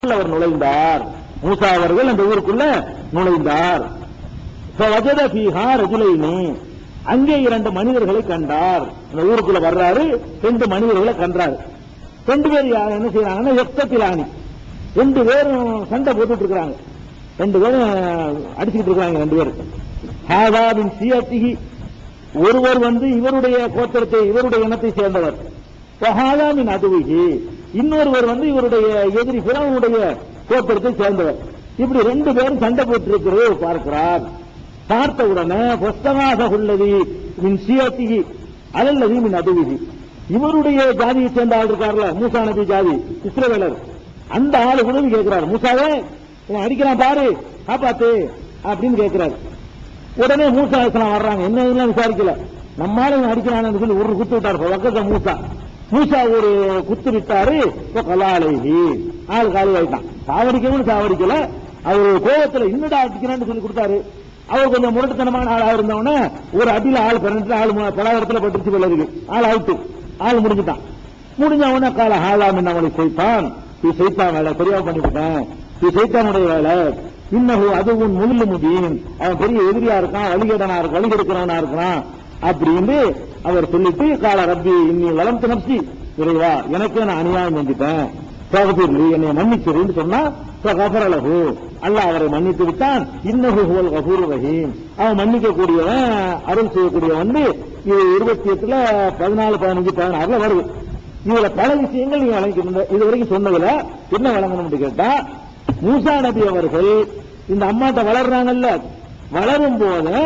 ஊருக்குள்ள அவர் நுழைந்தார். மூசா அவர்கள் அந்த ஊருக்குள்ள நுழைந்தார். ஃபவஜத ஃபீஹா ரஜுலைனி, அங்கே 2 மனிதர்களை கண்டார். அந்த ஊருக்குள்ள வர்றாரு, 2 மனிதர்களை கண்டார். 2 பேர் என்ன செய்யறாங்கன்னா எக்தத்திலானி, 2 பேரும் சண்டை போட்டுட்டு இருக்காங்க, 2 பேரும் அடிச்சுக்கிட்டு இருக்காங்க. 2 பேரும் ஹாதாவின் சியத்திகி, ஒருவர் இவருடைய கோத்திரத்தை இவருடைய இனத்தை சேர்ந்தவர், ஹாதாவின் அதுவிகி, இன்னொருவர் இவருடைய எதிரி பிறவனுடைய கோத்திரத்தை சேர்ந்தவர். இப்படி 2 பேரும் சண்டை போட்டு இருக்கிறது பார்க்கிறார். பார்த்த உடனே புஸ்தகாசகுல்லதி மின் சியத்திகி அலல்லதி மின் அதுவிகி, இவருடைய ஜாதியை சேர்ந்த ஆள் இருக்கார்ல, மூசா நபி ஜாதி இஸ்ரவேலர், அந்த ஆளு உதவி கேட்கிறார். மூசாவே அடிக்கிறான் பாரு, காப்பாத்து அப்படின்னு கேட்கிறார். உடனே மூசா அலைஹிஸ்ஸலாம் வர்றாங்க. என்ன விசாரிக்கல, நம்மால அடிக்கிறான்னு சொல்லி ஒரு குத்து விட்டார். பக்கத்துல மூசா ஒரு குத்து விட்டாரு. கலாலேஹி, ஆள் காலி ஆயிட்டான். சாவடிக்கணும்னு சாவடிக்கல, அவர் கோபத்துல இன்னடா அடிக்கிறான்னு சொல்லி கொடுத்தாரு. அவர் கொஞ்சம் முரட்டுத்தனமான ஆளா இருந்தவன ஒரு அடியில ஆள் பிறந்து ஆள் பலாயிரத்துல பட்டுச்சு போல இருக்கு. ஆள் அவுட்டு, ஆள் முடிஞ்சுட்டான். முடிஞ்சவன கால ஹாலாம் அவனை செய்தான், செய்தான் வேலை சரியா பண்ணிவிட்டேன், செய்தானுடைய வேலை. இன்னகு அதுவும் முள்ளு முதியும், அவன் பெரிய எதிரியா இருக்கான், வழிகேடனா இருக்கு, வழிகெடுக்கிறவனா இருக்கிறான் அப்படின்னு அவர் சொல்லிட்டு கால ரப்பி இன்னி வளர்த்து நப்சி, இறைவா எனக்கு நான் அநியாயம் செஞ்சுட்டேன், என்னை மன்னிச்சிருன்னு சொன்னா கஃபரலஹு, அல்லாஹ் அவரை மன்னித்து விட்டான். இன்னஹு ஹுவல் கஃபூருர் ரஹீம், அவன் மன்னிக்க கூடியவன், அருள் செய்யக்கூடியவன். இது 28ல 14, 15, 16 வருது. இதுல பல விஷயங்கள் நீங்க வழங்கிருந்த இதுவரைக்கும் சொன்னதுல என்ன வழங்கணும் கேட்டா, மூசா நபி அவர்கள் இந்த அம்மாட்ட வளர்றாங்கல்ல, வளரும் போது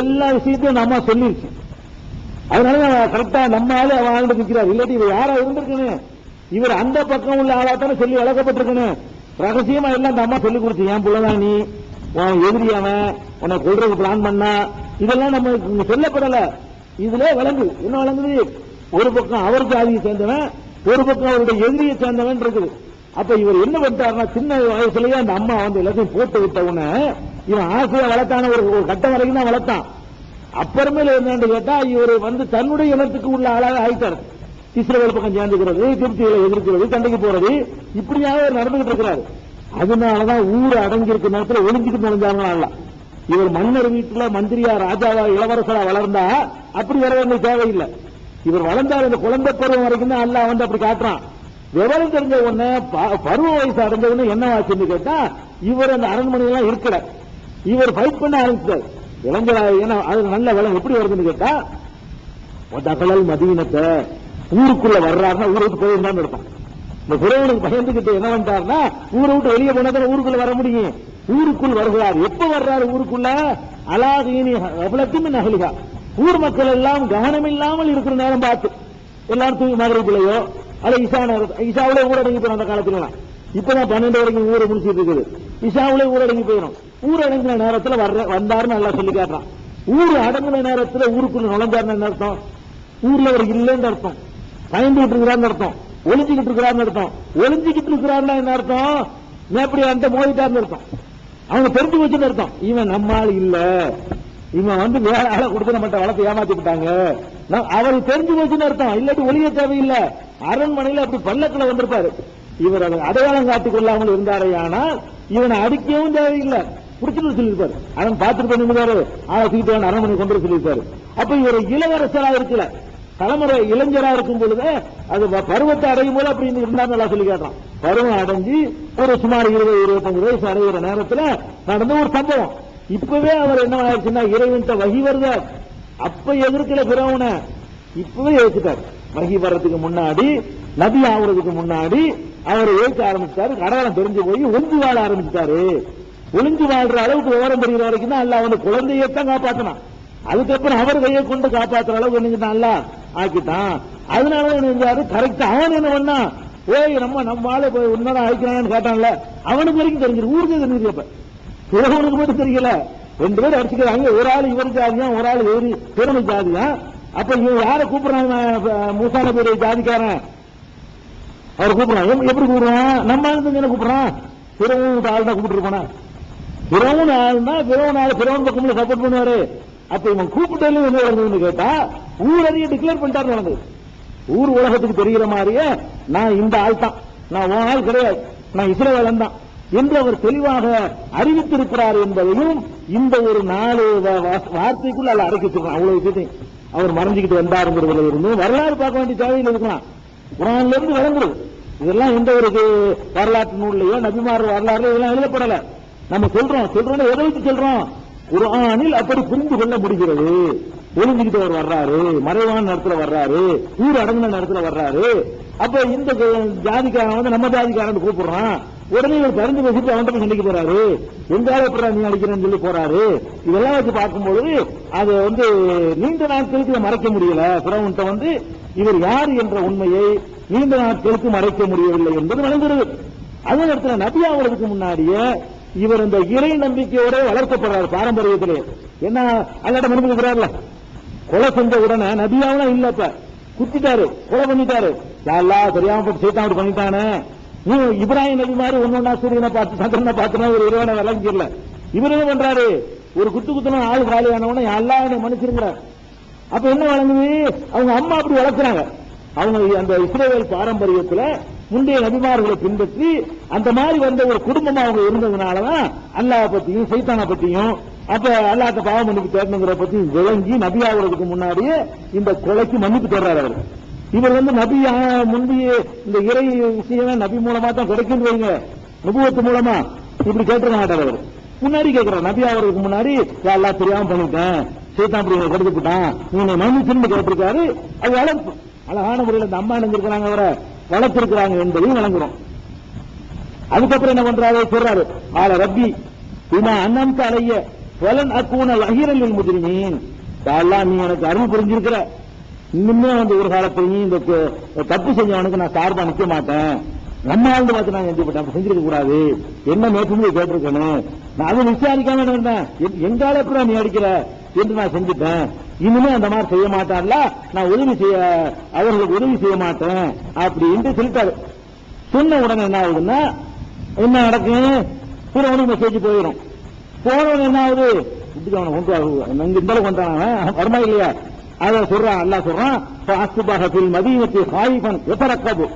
எல்லா விஷயத்தையும் இந்த அம்மா சொல்லிருச்சு. அதனால கரெக்டா நம்ம ஆளு அவன் ஆண்டு நிற்கிறார். இல்லாட்டி இவர் யாரா இருந்திருக்கணும், இவர் அந்த பக்கம் உள்ள ஆளாத்தானே சொல்லி வளர்க்கப்பட்டிருக்கணும். ரகசியமா எல்லாம் அந்த அம்மா சொல்லி கொடுத்து, என் புள்ளதான் நீ, உன் எதிரியாவன், உன்னை கொள்றதுக்கு பிளான் பண்ணா, இதெல்லாம் நம்ம சொல்லப்படல. இதுல விளங்கு என்ன விளங்குது, ஒரு பக்கம் அவர் ஜாதியை சேர்ந்தவன், ஒரு பக்கம் அவருடைய எதிரியை சேர்ந்தவன் இருக்குது. அப்ப இவர் என்ன பண்ணிட்டாருன்னா, சின்ன வயசுலயே அந்த அம்மா எல்லாத்தையும் போட்டு விட்ட உடனே இவன் ஆசையா வளர்த்தான ஒரு கட்டம் வரைக்கும் தான் வளர்த்தான். அப்புறமேல என்னன்னு கேட்டா, இவர் தன்னுடைய இனத்துக்கு உள்ள ஆளாக ஆயிட்டார். இஸ்ரவேல் பக்கம் சேர்ந்துக்கிறது, கிப்திகளை எதிர்க்கிறது, சண்டைக்கு போறது, இப்படியாக நடந்துகிட்டு இருக்கிறாரு. அதனாலதான் ஊர் அடங்கி இருக்கிற நேரத்தில் ஒளிஞ்சுக்கிட்டு நுழைஞ்சாங்களா. இவர் மன்னர் வீட்டுல மந்திரியா, ராஜாவா, இளவரசரா வளர்ந்தா அப்படி வர வேண்டிய தேவையில்லை. இவர் வளர்ந்தார் இந்த குழந்தை பருவம் வரைக்கும் தான் அல்ல அப்படி காட்டுறான். விவரம் தெரிஞ்ச உடனே பருவ வயசு அடைஞ்ச உடனே என்னவாச்சுன்னு கேட்டா, இவர் அந்த அரண்மனையெல்லாம் இருக்கல, இவர் ஃபைட் பண்ண ஆரம்பிச்சார். இளைஞராக ஏன்னா அது நல்ல விளம் எப்படி வருதுன்னு கேட்டா, தகவல் மதீனத்தை ஊருக்குள்ள வர்றாருன்னா ஊரை விட்டு போயிருந்தான்னு இருப்பான். இந்த குறைவனுக்கு பயந்துகிட்டு என்ன பண்றாருன்னா, ஊரை விட்டு வெளியே போனதால ஊருக்குள்ள வர முடியும். ஊருக்குள் வருகிறார். எப்ப வர்றாரு ஊருக்குள்ள, அலாதீனி அவ்வளத்துமே நகலிகா, ஊர் மக்கள் எல்லாம் கவனம் இல்லாமல் இருக்கிற நேரம் பார்த்து எல்லாரும் தூங்கி மகரிப்பிள்ளையோ அல்ல இஷாவிலே ஊரடங்கி போயிடும். அந்த காலத்துல இப்பதான் 12 வரைக்கும் ஊரை முடிச்சிட்டு இருக்குது. இஷாவிலே ஊரடங்கி போயிடும். ஊரடங்கின நேரத்தில் வந்தாருன்னு நல்லா சொல்லி காட்டுறான். ஊர் அடங்கின நேரத்தில் ஊருக்குள்ள நுழைஞ்சாருன்னு அர்த்தம், ஊர்ல ஒரு இல்லைன்னு அர்த்தம், பயந்துகிட்டு இருக்கிறான்னு அர்த்தம், ஒளிஞ்சுக்கிட்டு இருக்கிறான்னு அர்த்தம். ஒளிஞ்சுக்கிட்டு இருக்கிறாருன்னா என்ன அர்த்தம், எப்படி அந்த மோதிட்டாருன்னு அர்த்தம். அவங்க தெரிஞ்சு வச்சுன்னு அர்த்தம், இவன் நம்மால் இல்ல, இவன் வேற ஆளை கொடுத்து நம்மகிட்ட வளர்த்து ஏமாத்தி விட்டாங்க, அவருக்கு தெரிஞ்சு வச்சுன்னு அர்த்தம். இல்லாட்டி ஒளிய தேவையில்லை. அரண்மனையில் அப்படி பல்லக்கில் வந்திருப்பாரு. இவர் அதை அடையாளம் காட்டிக் கொள்ளாமல் இருந்தாரே, ஆனால் இவனை அடிக்கவும் தேவையில்லை, பிடிச்சிட்டு சொல்லியிருப்பாரு. அவன் பார்த்துட்டு பண்ணிருந்தாரு, ஆளை தூக்கிட்டு அரண்மனை கொண்டு சொல்லியிருப்பாரு. அப்ப இவர் இளவரசரா இருக்கல, தலைமுறை இளைஞரா இருக்கும் பொழுது அது பருவத்தை அடையும் போது அப்படின்னு இருந்தாரு நல்லா சொல்லி கேட்டான். பருவம் அடைஞ்சு ஒரு சுமார் 20-25 வயசு அடைகிற நேரத்தில் நடந்த ஒரு சம்பவம். இப்பவே அவர் என்ன ஆயிடுச்சுன்னா, இறைவன்ட்ட வகி வருத, அப்ப எதிர்க்கல பிறவன, இப்பவே ஏற்றுட்டார். வகி வர்றதுக்கு முன்னாடி, நபி ஆகுறதுக்கு முன்னாடி அவரை ஏற்க ஆரம்பிச்சாரு. கடவுளம் தெரிஞ்சு போய் ஒளிஞ்சு வாழ ஆரம்பிச்சாரு. ஒளிஞ்சு வாழ்ற அளவுக்கு விவரம் தெரிகிற வரைக்கும் தான் அல்ல அவன் குழந்தையத்தான் காப்பாத்தினான். அதுக்கப்புறம் அவர் கையை கொண்டு காப்பாற்றுற அளவுக்கு என்னதான் அல்ல ஆக்கிட்டான். அதனால என்ன கரெக்டா அவன் என்ன பண்ணா, ஓய் நம்ம ஆளை போய் உன்னதான் அழிக்கிறான்னு கேட்டான்ல, அவனுக்கு வரைக்கும் தெரிஞ்சிரு, ஊருக்கு தெரிஞ்சிருப்ப, பிறவனுக்கு மட்டும் தெரியல. 2 பேர் அடிச்சுக்கிறாங்க, ஒரு ஆள் இவர் ஜாதியா, ஒரு ஆள் வேறு பிறமை ஜாதியா. அப்ப இவன் யாரை கூப்பிடுறாங்க, மூசா நபியுடைய ஜாதிக்காரன் அவர் கூப்பிடுறான். எப்படி கூப்பிடுறான், நம்ம ஆளுங்க என்ன கூப்பிடுறான், பிறவன் ஆள் தான் கூப்பிட்டு இருப்பானா, பிறவன் ஆள்னா பிறவன் ஆள் பிறவன் பக்கம்ல சப்போர்ட் பண்ணுவாரு. அப்ப இவன் கூப்பிட்டாலும் என்ன நடந்ததுன்னு கேட்டா, ஊர் அதிக டிக்ளேர் பண்ணிட்டாரு நடந்தது. ஊர் உலகத்துக்கு தெரிகிற மாதிரியே நான் இந்த ஆள் தான், நான் உன் ஆள் கிடையாது, நான் இஸ்ரவேலன் தான் என்று அவர் தெளிவாக அறிவித்திருக்கிறார் என்பதையும் இந்த ஒரு 4 வார்த்தைக்குள்ள அல்ல அடக்கிச்சிருக்கான். அவ்வளவு விஷயத்தையும் அவர் மறைஞ்சுக்கிட்டு வந்தாருங்கிறதுல இருந்து வரலாறு பார்க்க வேண்டிய தேவையில் இருக்கலாம். குர்ஆன்ல இருந்து விளங்குறது. இதெல்லாம் எந்த ஒரு வரலாற்று நூல்லையோ நபிமார் வரலாறுல இதெல்லாம் எழுதப்படல. நம்ம சொல்றோம் எதை வச்சு சொல்றோம்? குர்ஆனில் அப்படி புரிந்து கொள்ள முடிகிறது. ஒளிஞ்சுக்கிட்டு அவர் வர்றாரு, மறைவான நேரத்துல வர்றாரு, ஊர் அடங்கின நேரத்துல வர்றாரு. அப்ப இந்த ஜாதிக்காரன் வந்து நம்ம ஜாதிக்காரன் கூப்பிடுறான். உடனே இவர் பறந்து பேசிட்டு அவன் சண்டைக்கு போறாரு. எங்கால எப்படி நீ அடிக்கிறேன்னு சொல்லி போறாரு. இதெல்லாம் வச்சு பார்க்கும்போது அது வந்து நீண்ட நாட்களுக்கு இதை மறைக்க முடியல. பிறவன்ட்ட வந்து இவர் யார் என்ற உண்மையை நீண்ட நாட்களுக்கு மறைக்க முடியவில்லை என்பது விளங்குகிறது. அதே நேரத்தில் நபி ஆவதற்கு முன்னாடியே இவர் இந்த இறை நம்பிக்கையோட வளர்க்கப்படுறாரு பாரம்பரியத்திலே. என்ன அல்லாட்ட மனுக்கு இருக்கிறார்ல, கொலை செஞ்ச உடனே நபியாவெல்லாம் இல்லப்ப குத்திட்டாரு, கொலை பண்ணிட்டாரு. யாரெல்லாம் தெரியாம போட்டு சைத்தான் பண்ணிட்டானே. இப்ராஹிம் நபி மாதிரி ஒன்னொன்னா சூரியனை பார்த்து சந்திரனை பார்த்துனா ஒரு இறைவனை விளங்கிடல. இவர் என்ன பண்றாரு, ஒரு குத்துனா ஆள் காலியானவன எல்லாம் என்னை மன்னிச்சிருக்கிறார். அப்ப என்ன வழங்குது, அவங்க அம்மா அப்படி வளர்க்கிறாங்க. அவங்க அந்த இஸ்ரவேல் பாரம்பரியத்துல முந்தைய நபிமார்களை பின்பற்றி அந்த மாதிரி வந்த ஒரு குடும்பமா அவங்க இருந்ததுனாலதான் அல்லாஹ் பத்தியும் சைத்தான பத்தியும் அப்ப அல்லாஹ்ட்ட பாவ மன்னிப்பு தேடணுங்கிற பத்தி விளங்கி நபி ஆகிறதுக்கு முன்னாடியே இந்த கொலைக்கு மன்னிப்பு தேடுறாரு அவர். இவர் வந்து நபி முந்தைய இந்த இறை விஷயம் நபி மூலமா தான் கிடைக்கும் வைங்க, நபுவத்து மூலமா இப்படி கேட்டுக்க மாட்டார் அவர். முன்னாடி கேட்கிறார், நபி ஆகிறதுக்கு முன்னாடி எல்லாம் தெரியாம பண்ணிட்டேன், சைத்தான் அப்படி கெடுத்து போட்டான், நீங்க மன்னிச்சுன்னு கேட்டிருக்காரு. அது வளர்ப்பு அழகான முறையில் அந்த அம்மா நினைஞ்சிருக்கிறாங்க, அவரை வளர்த்திருக்கிறாங்க என்பதையும் வழங்குறோம். அதுக்கப்புறம் என்ன பண்றாரு சொல்றாரு, ஆல ரப்பி இமா அண்ணம் அலைய வலன் அக்கூன அகிரலில் முஜ்ரிமீன். நீ எனக்கு அருள் புரிஞ்சிருக்கிற, இன்னுமே வந்து ஒரு காலத்திலையும் இந்த தப்பு செஞ்சவனுக்கு நான் சார்பா நிக்க மாட்டேன். நம்ம ஆழ்ந்து பார்த்து நான் செஞ்சுப்பட்டேன், செஞ்சிருக்க கூடாது, என்ன நேற்று கேட்டிருக்கணும், நான் அதை விசாரிக்காம இருந்தேன், எங்கால எப்படி நீ அடிக்கிற என்று நான் செஞ்சுட்டேன், இனிமே அந்த மாதிரி செய்ய மாட்டான்ல, நான் அவர்களுக்கு உதவி செய்ய மாட்டேன் அப்படின்னு சொல்லிட்டாரு. சொன்ன உடனே என்ன ஆகுதுன்னா, என்ன நடக்கும், பிறவனுக்கு மெசேஜ் போயிடும். போனவன் என்ன ஆகுது, அவனை கொண்டு இந்த கொண்டான வருமா இல்லையா, அதை சொல்றான். அல்லா சொல்றான், மதீனத்தை ஹாயிபன் எதரக்கபு.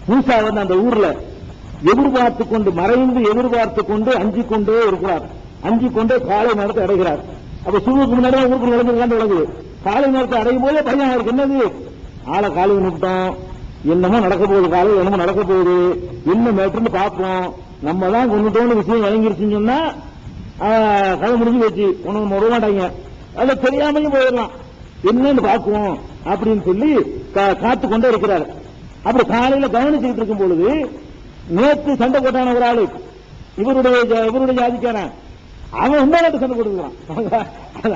மூசா வந்து அந்த ஊர்ல எதிர்பார்த்து கொண்டு மறைந்து எதிர்பார்த்து கொண்டு அஞ்சிக் கொண்டே இருக்கிறார். அஞ்சிக் கொண்டே காலை நேரத்தை அடைகிறார். அப்ப சூரியனுக்கு முன்னாடி ஊருக்கு விளங்குது விளங்குது. காலை நேரத்தை அடையும் போதே பையன் இருக்கு, என்னது ஆளை காலை நிமிட்டோம், என்னமோ நடக்க போகுது, காலை என்னமோ நடக்க போகுது, என்ன மேட்டுன்னு பார்ப்போம், நம்ம தான் கொண்டுட்டோன்னு விஷயம் இறங்கிருச்சுன்னு சொன்னா கதை முடிஞ்சு வச்சு ஒண்ணு வர மாட்டாங்க, அதை தெரியாமையும் போயிடலாம், என்னன்னு பார்க்குவோம் அப்படின்னு சொல்லி காத்து கொண்டே இருக்கிறார். அப்படி காலையில கவனிச்சுட்டு இருக்கும் பொழுது நேற்று சண்டை போட்டான ஒரு ஆளு, இவருடைய ஜாதிக்காரன், அவன் உண்மையாட்டு சண்டை போட்டுக்கிறான்.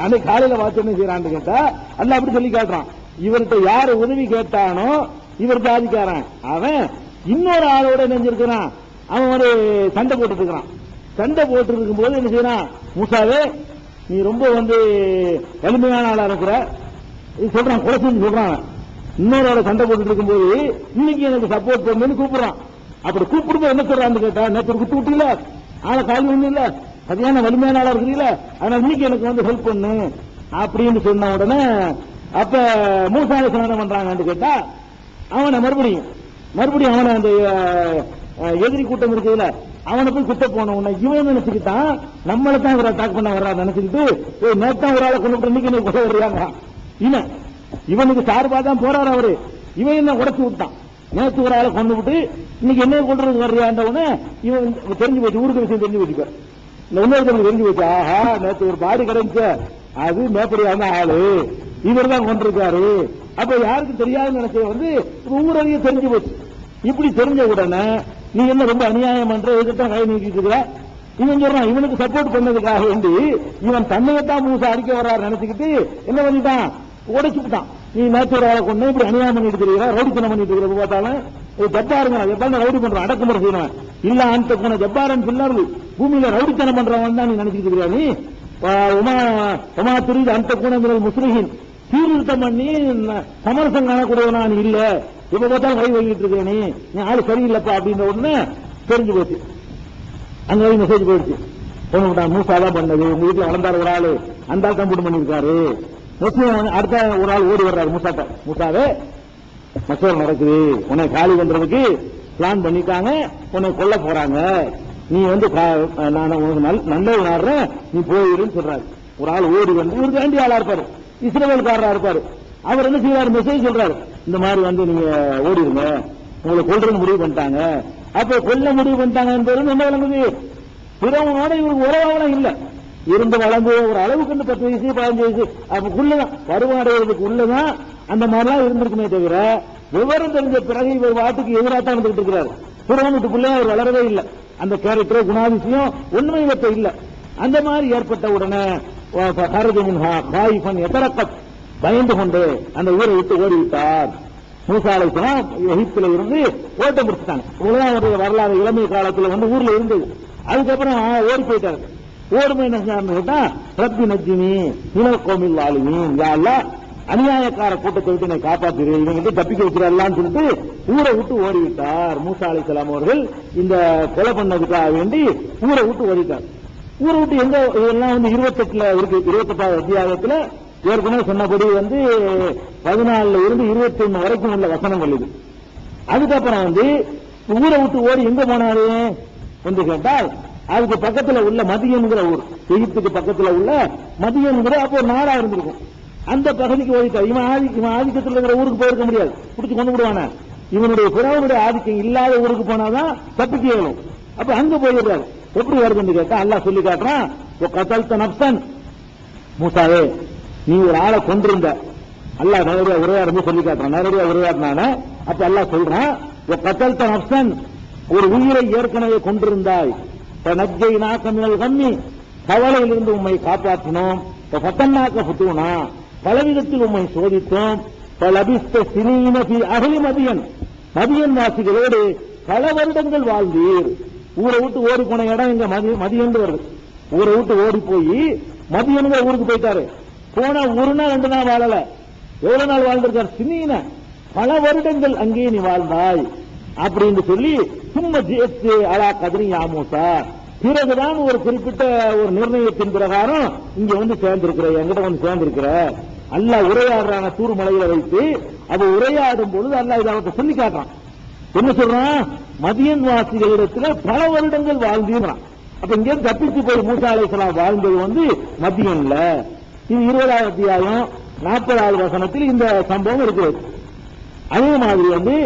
அன்னைக்கு காலையில பார்த்து என்ன செய்யறான்னு கேட்டா அல்ல அப்படி சொல்லி காட்டுறான், இவர்கிட்ட யாரு உதவி கேட்டானோ இவர் ஜாதிக்காரன், அவன் இன்னொரு ஆளோட நெஞ்சிருக்கிறான், அவன் ஒரு சண்டை போட்டு இருக்கிறான். சண்டை போட்டு இருக்கும் போது என்ன செய்யறான், மூசாவே நீ ரொம்ப வந்து வலிமையான ஆளா இருக்கிற சொல்றான், கொலை செஞ்சு சொல்றான். இன்னொரு சண்டை போட்டு இருக்கும் போது இன்னைக்கு எனக்கு சப்போர்ட் பண்ணுன்னு கூப்பிடுறான். அப்படி கூப்பிடும்போது என்ன சொல்றான்னு கேட்டா, நேற்று குத்து விட்டீல, ஆளை காலி ஒண்ணு இல்ல, சரியான வலிமையான ஆளா இருக்கிறீங்களா, அதனால இன்னைக்கு எனக்கு வந்து ஹெல்ப் பண்ணு அப்படின்னு சொன்ன உடனே அப்ப மூசாவை என்ன பண்றாங்கன்னு கேட்டா, அவனை மறுபடியும் அவனை அந்த எதிரி கூட்டம் இருக்குதுல, அவனை போய் குத்த போன உடனே இவன் நினைச்சுக்கிட்டான் நம்மளை தான் இவரை அட்டாக் பண்ண வர்றாரு நினைச்சுக்கிட்டு, நேத்தான் ஒரு ஆளை கொண்டு இன்னைக்கு நீ கொலை வர்றாங்க, இவனுக்கு சார்பா தான் போறாரு அவரு, இவன் என்ன உடச்சு விட்டான், நேற்று ஒரு ஆளை கொண்டு விட்டு இன்னைக்கு என்ன கொண்டு வர்றியாண்டவனே இவன் தெரிஞ்சு போச்சு, ஊருக்கு விஷயம் தெரிஞ்சு போச்சுக்க, இந்த இன்னொருத்தருக்கு தெரிஞ்சு போச்சு, ஆஹா நேற்று ஒரு பாடி கிடைச்ச அது மேப்படியான ஆளு இவர் தான் கொண்டிருக்காரு. அப்ப யாருக்கு தெரியாதுன்னு நினைச்ச வந்து ஊரறிய தெரிஞ்சு போச்சு. இப்படி தெரிஞ்ச உடனே நீ என்ன ரொம்ப அநியாயம் பண்ற, இதுதான் கை நீக்கிட்டு இருக்கிற, இவன் சொல்றான் இவனுக்கு சப்போர்ட் பண்ணதுக்காக வேண்டி இவன் தன்னையத்தான் மூசா அடிக்க வர்றாரு நினைச்சுக்கிட்டு என்ன பண்ணிட்டான், உடைச்சுட்டான். நீ நேற்று ஒரு ஆளை கொண்டு இப்படி அநியாயம் பண்ணிட்டு இருக்கிறீங்க, ரவுடித்தனம் பண்ணிட்டு இருக்கிற பார்த்தாலும் ஜப்பாருங்க, ஜப்பான ரவுடி பண்றான், அடக்குமுறை செய்யணும் இல்ல அந்த போன ஜப்பாரன் பிள்ளாரு பூமியில ரவுடித்தனம் பண்றவன் தான் நீ நினைச்சிட்டு இருக்கிறா, நீ உமா துரிது அந்த கூணங்கள் முஸ்லிமின் சீர்திருத்தம் பண்ணி சமரசம் காணக்கூடியவனா நீ இல்ல, இப்ப பார்த்தாலும் கை வாங்கிட்டு இருக்க, நீ ஆளு சரியில்லப்பா அப்படின்ற உடனே தெரிஞ்சு போச்சு. அங்க மெசேஜ் போயிடுச்சு, மூசா தான் பண்ணது, உங்க வீட்டுல வளர்ந்தாரு ஒரு ஆளு, அந்த ஆள் கம்ப்யூட்டர் பண்ணிருக்காரு. முஸ்லீம் அடுத்த ஒரு ஆள் ஓடி வர்றாரு மூசாட்ட, மூசாவே மசோர் நடக்குது, உன்னை காலி பண்றதுக்கு பிளான் பண்ணிட்டாங்க, உன்னை கொல்ல போறாங்க, நீ வந்து நான் உனக்கு நல்ல நாடுறேன், நீ போயிருன்னு சொல்றாரு. ஒரு ஆள் ஓடி வந்து இவருக்கு வேண்டிய ஆளா இருப்பாரு, இஸ்ரவேல்காரரா இருப்பாரு. அவர் என்ன செய்வாரு, மெசேஜ் சொல்றாரு, இந்த மாதிரி வந்து நீங்க ஓடிடுங்க, உங்களை கொல்றன்னு முடிவு பண்ணிட்டாங்க. அப்ப கொல்ல முடிவு பண்ணிட்டாங்க என்பது என்ன விளங்குது, பிறவனோட இவருக்கு உறவாவெல்லாம் இல்ல, இருந்து வளர்ந்து ஒரு அளவுக்கு 10 வயசு 15 வயசு அதுக்குள்ளதான் பருவடைவதற்கு உள்ளதான் அந்த மாதிரிலாம் இருந்திருக்குமே தவிர, விவரம் தெரிஞ்ச பிறகு இவர் வாட்டுக்கு எதிராக வந்துட்டு இருக்கிறார். பிறவனுக்குள்ளே அவர் வளரவே இல்லை, அந்த கேரக்டர் குணாதிசயம் ஒண்ணுமே இவற்றை இல்ல. அந்த மாதிரி ஏற்பட்ட உடனே பயந்து கொண்டு அந்த ஊரை விட்டு ஓடிவிட்டார். மூசா அலைஹிஸ்ஸலாம் எகிப்தில இருந்து ஓட்ட முடிச்சுட்டாங்க. உலகம் வரலாறு இளமை காலத்துல வந்து ஊர்ல இருந்தது. அதுக்கப்புறம் ஓடி போயிட்டாரு. ஓடுமை என்ன கேட்டா, ரப்பி நஜ்ஜினி மினல் கௌமில் ஸாலிமீன், யா அல்லாஹ் அநியாயக்கார கூட்டத்தை விட்டு என்னை காப்பாற்றுகிறேன், இவங்க தப்பிக்க வைக்கிறான்னு சொல்லிட்டு ஊரை விட்டு ஓடிவிட்டார். மூசா அலைஹிஸ்ஸலாம் அவர்கள் இந்த கொலை பண்ணதுக்காக வேண்டி ஊரை விட்டு ஓடிட்டார். ஊரை விட்டு எங்க இதெல்லாம் வந்து 28ல இருக்கு. 28வது அத்தியாயத்துல ஏற்கனவே சொன்னபடி வந்து 14ல இருந்து 21 வரைக்கும் உள்ள வசனங்கள் இது. அதுக்கப்புறம் வந்து ஊரை விட்டு ஓடி எங்க போனாரு என்று கேட்டால், அதுக்கு பக்கத்துல உள்ள மதியன்கிற ஊர், எகிப்துக்கு பக்கத்துல உள்ள மதியன்கிற அப்போ ஒரு நாடா இருந்திருக்கும், அந்த பகுதிக்கு ஓடிட்டார். இவன் ஆதிக்கத்தில் இருக்கிற ஊருக்கு போயிருக்க முடியாது, பிடிச்சு கொண்டு விடுவான. இவனுடைய பிறவனுடைய ஆதிக்கம் இல்லாத ஊருக்கு போனாதான் தப்பிக்க இயலும். அப்ப அங்க போயிடுறாரு. எப்படி வருதுன்னு கேட்டா அல்லாஹ் சொல்லி காட்டுறான், கதல்த நப்சன், மூசாவே நீ ஒரு ஆளை கொண்டிருந்த, அல்லாஹ் நேரடியா உரையாடு சொல்லி காட்டுறான். நேரடியா உரையாடினான அப்ப அல்லாஹ் சொல்றான், கதல்த நப்சன், ஒரு உயிரை ஏற்கனவே கொண்டிருந்தாய், நஜ்ஜைனாக மினல் கம்மி, கவலையிலிருந்து உம்மை காப்பாற்றினோம், ஃபதன்னாக ஃபுதூனா, பலவிதத்தில் உம்மை சோதித்தோம், பலபிஸ்த சினீன ஃபீ அஹ்லி மதியன், மதியன் வாசிகளோடு பல வருடங்கள் வாழ்ந்தீர். ஊரை விட்டு ஓடி போன இடம் எங்க மதியன் வருது. ஊரை விட்டு ஓடி போய் மதியன்கிற ஊருக்கு போயிட்டாரு. போனா ஒரு நாள் 2 நாள் வாழல, எவ்வளவு நாள் வாழ்ந்திருக்காரு, சினீன பல வருடங்கள் அங்கே நீ வாழ்ந்தாய் அப்படின்னு சொல்லி, சும்மா ஜேத்து அலா கதிரி யா மூசா, பிறகுதான் ஒரு குறிப்பிட்ட ஒரு நிர்ணயத்தின் பிரகாரம் இங்க வந்து சேர்ந்திருக்கிற, என்கிட்ட வந்து சேர்ந்திருக்கிற. அல்லாஹ் உரையாடுறான தூர் மலையில வைத்து, அது உரையாடும் பொழுது அல்லாஹ் இதை அவர்கிட்ட சொல்லி காட்டுறான். என்ன சொல்றான், மதியன் வாசிகளிடத்துல பல வருடங்கள் வாழ்ந்தீங்கிறான். அப்ப இங்க தப்பிச்சு போய் மூசா அலைஹிஸ்ஸலாம் வாழ்ந்தது வந்து மதியன்ல. இது 20வது அத்தியாயம் 40வது வசனத்தில் இந்த சம்பவம் இருக்கிறது. அதே மாதிரி வந்து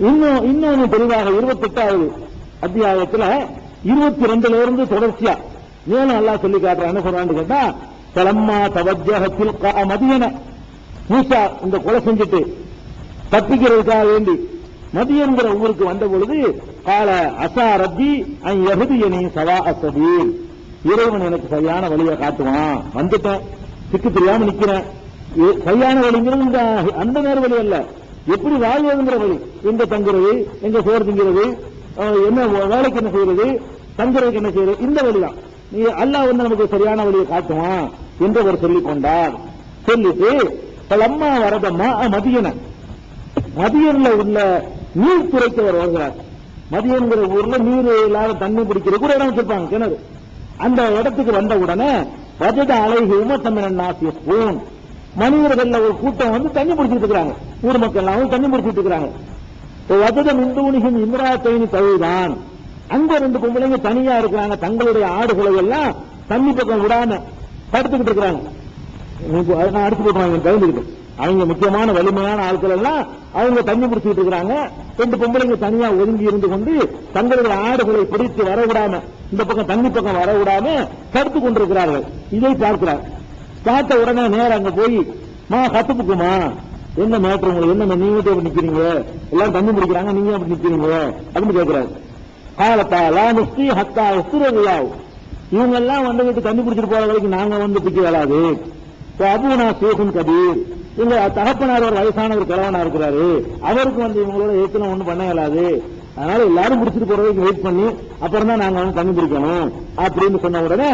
இன்னொன்னு தெளிவாக 28வது அத்தியாயத்துல 22ல இருந்து தொடர்ச்சியா மேலும் அல்லாஹ் சொல்லி காட்டுறான். என்ன சொல்றான்னு கேட்டா, தலம்மா தவஜ்ஜஹத்தில் மதியன, மூசா இந்த கொலை செஞ்சுட்டு தப்பிக்கிறதுக்காக வேண்டி மதியன்கிற ஊருக்கு வந்த பொழுது, கால அசா ரப்பி அன் யஹ்தியனி சவா அஸ்ஸபீல், இறைவன் எனக்கு சரியான வழியை காட்டுவான், வந்துட்டேன், திக்கு தெரியாம நிக்கிறேன். சரியான வழிங்கிறது அந்த நேர வழி அல்ல, எப்படி வாழ்வதுங்கிற வழி, எங்க தங்குறது, எங்க சோறு திங்கிறது, என்ன வேலைக்கு என்ன செய்யறது, தங்குறதுக்கு என்ன செய்யறது, இந்த வழிதான். நீ அல்லாஹ் வந்து நமக்கு சரியான வழியை காட்டுவான் என்று அவர் சொல்லிக் கொண்டார். சொல்லிட்டு அம்மா வரதம்மா மதியன, மதியன்ல உள்ள நீர் துறைக்கு அவர் வருகிறார். மதியன்கிற ஊர்ல நீர் இல்லாத தண்ணி பிடிக்கிறதுக்கு ஒரு இடம் வச்சிருப்பாங்க, கிணறு. அந்த இடத்துக்கு வந்த உடனே வஜத அலைஹி உமத்தமிழன் நாசியஸ்பூன், மனிதர்கள் ஒரு கூட்டம் வந்து தண்ணி பிடிச்சிட்டு இருக்கிறாங்க, ஊர் மக்கள் எல்லாம் தண்ணி பிடிச்சிட்டு இருக்கிறாங்க. வஜத மிந்துனிகும் இம்ராத்தைனி தவிதான், அங்க 2 பொம்பளைங்க தனியா இருக்கிறாங்க, தங்களுடைய ஆடுகளை எல்லாம் தண்ணி பக்கம் விடாம தடுத்துக்கிட்டு இருக்கிறாங்க. அடிச்சு போட்டுவாங்க பயந்துகிட்டு, அவங்க முக்கியமான வலிமையான ஆட்கள் எல்லாம் அவங்க தண்ணி பிடிச்சிட்டு இருக்கிறாங்க. 2 பொம்பளைங்க தனியா ஒதுங்கி இருந்து கொண்டு தங்களுடைய ஆடுகளை பிடித்து வர விடாம, இந்த பக்கம் தண்ணி பக்கம் வர விடாம தடுத்து கொண்டிருக்கிறார்கள். இதை பார்க்கிறார். பார்த்த உடனே நேரம் அங்க போய், மா கத்துப்புக்குமா, என்ன மேட்ரு உங்களுக்கு, என்ன நீங்க அப்படி நிக்கிறீங்க, எல்லாரும் தண்ணி பிடிக்கிறாங்க, நீங்க அப்படி நிக்கிறீங்க அப்படின்னு கேட்கிறாரு. காலத்தாலா முஸ்தி ஹத்தா எஸ்துரவியாவும், இவங்க எல்லாம் வந்துகிட்டு தண்ணி பிடிச்சிட்டு போற வரைக்கும் நாங்க வந்து பிடிக்க வேளாது. அபுனா சேகுன் கபீர், எங்க தகப்பனார் ஒரு வயசானவர் கிழவனா இருக்கிறாரு, அவருக்கு வந்து இவங்களோட ஏத்தனை ஒண்ணும் பண்ண இயலாது, அதனால எல்லாரும் பிடிச்சிட்டு போறதுக்கு வெயிட் பண்ணி அப்புறம் தான் நாங்க வந்து தண்ணி பிடிக்கணும் அப்படின்னு சொன்ன உடனே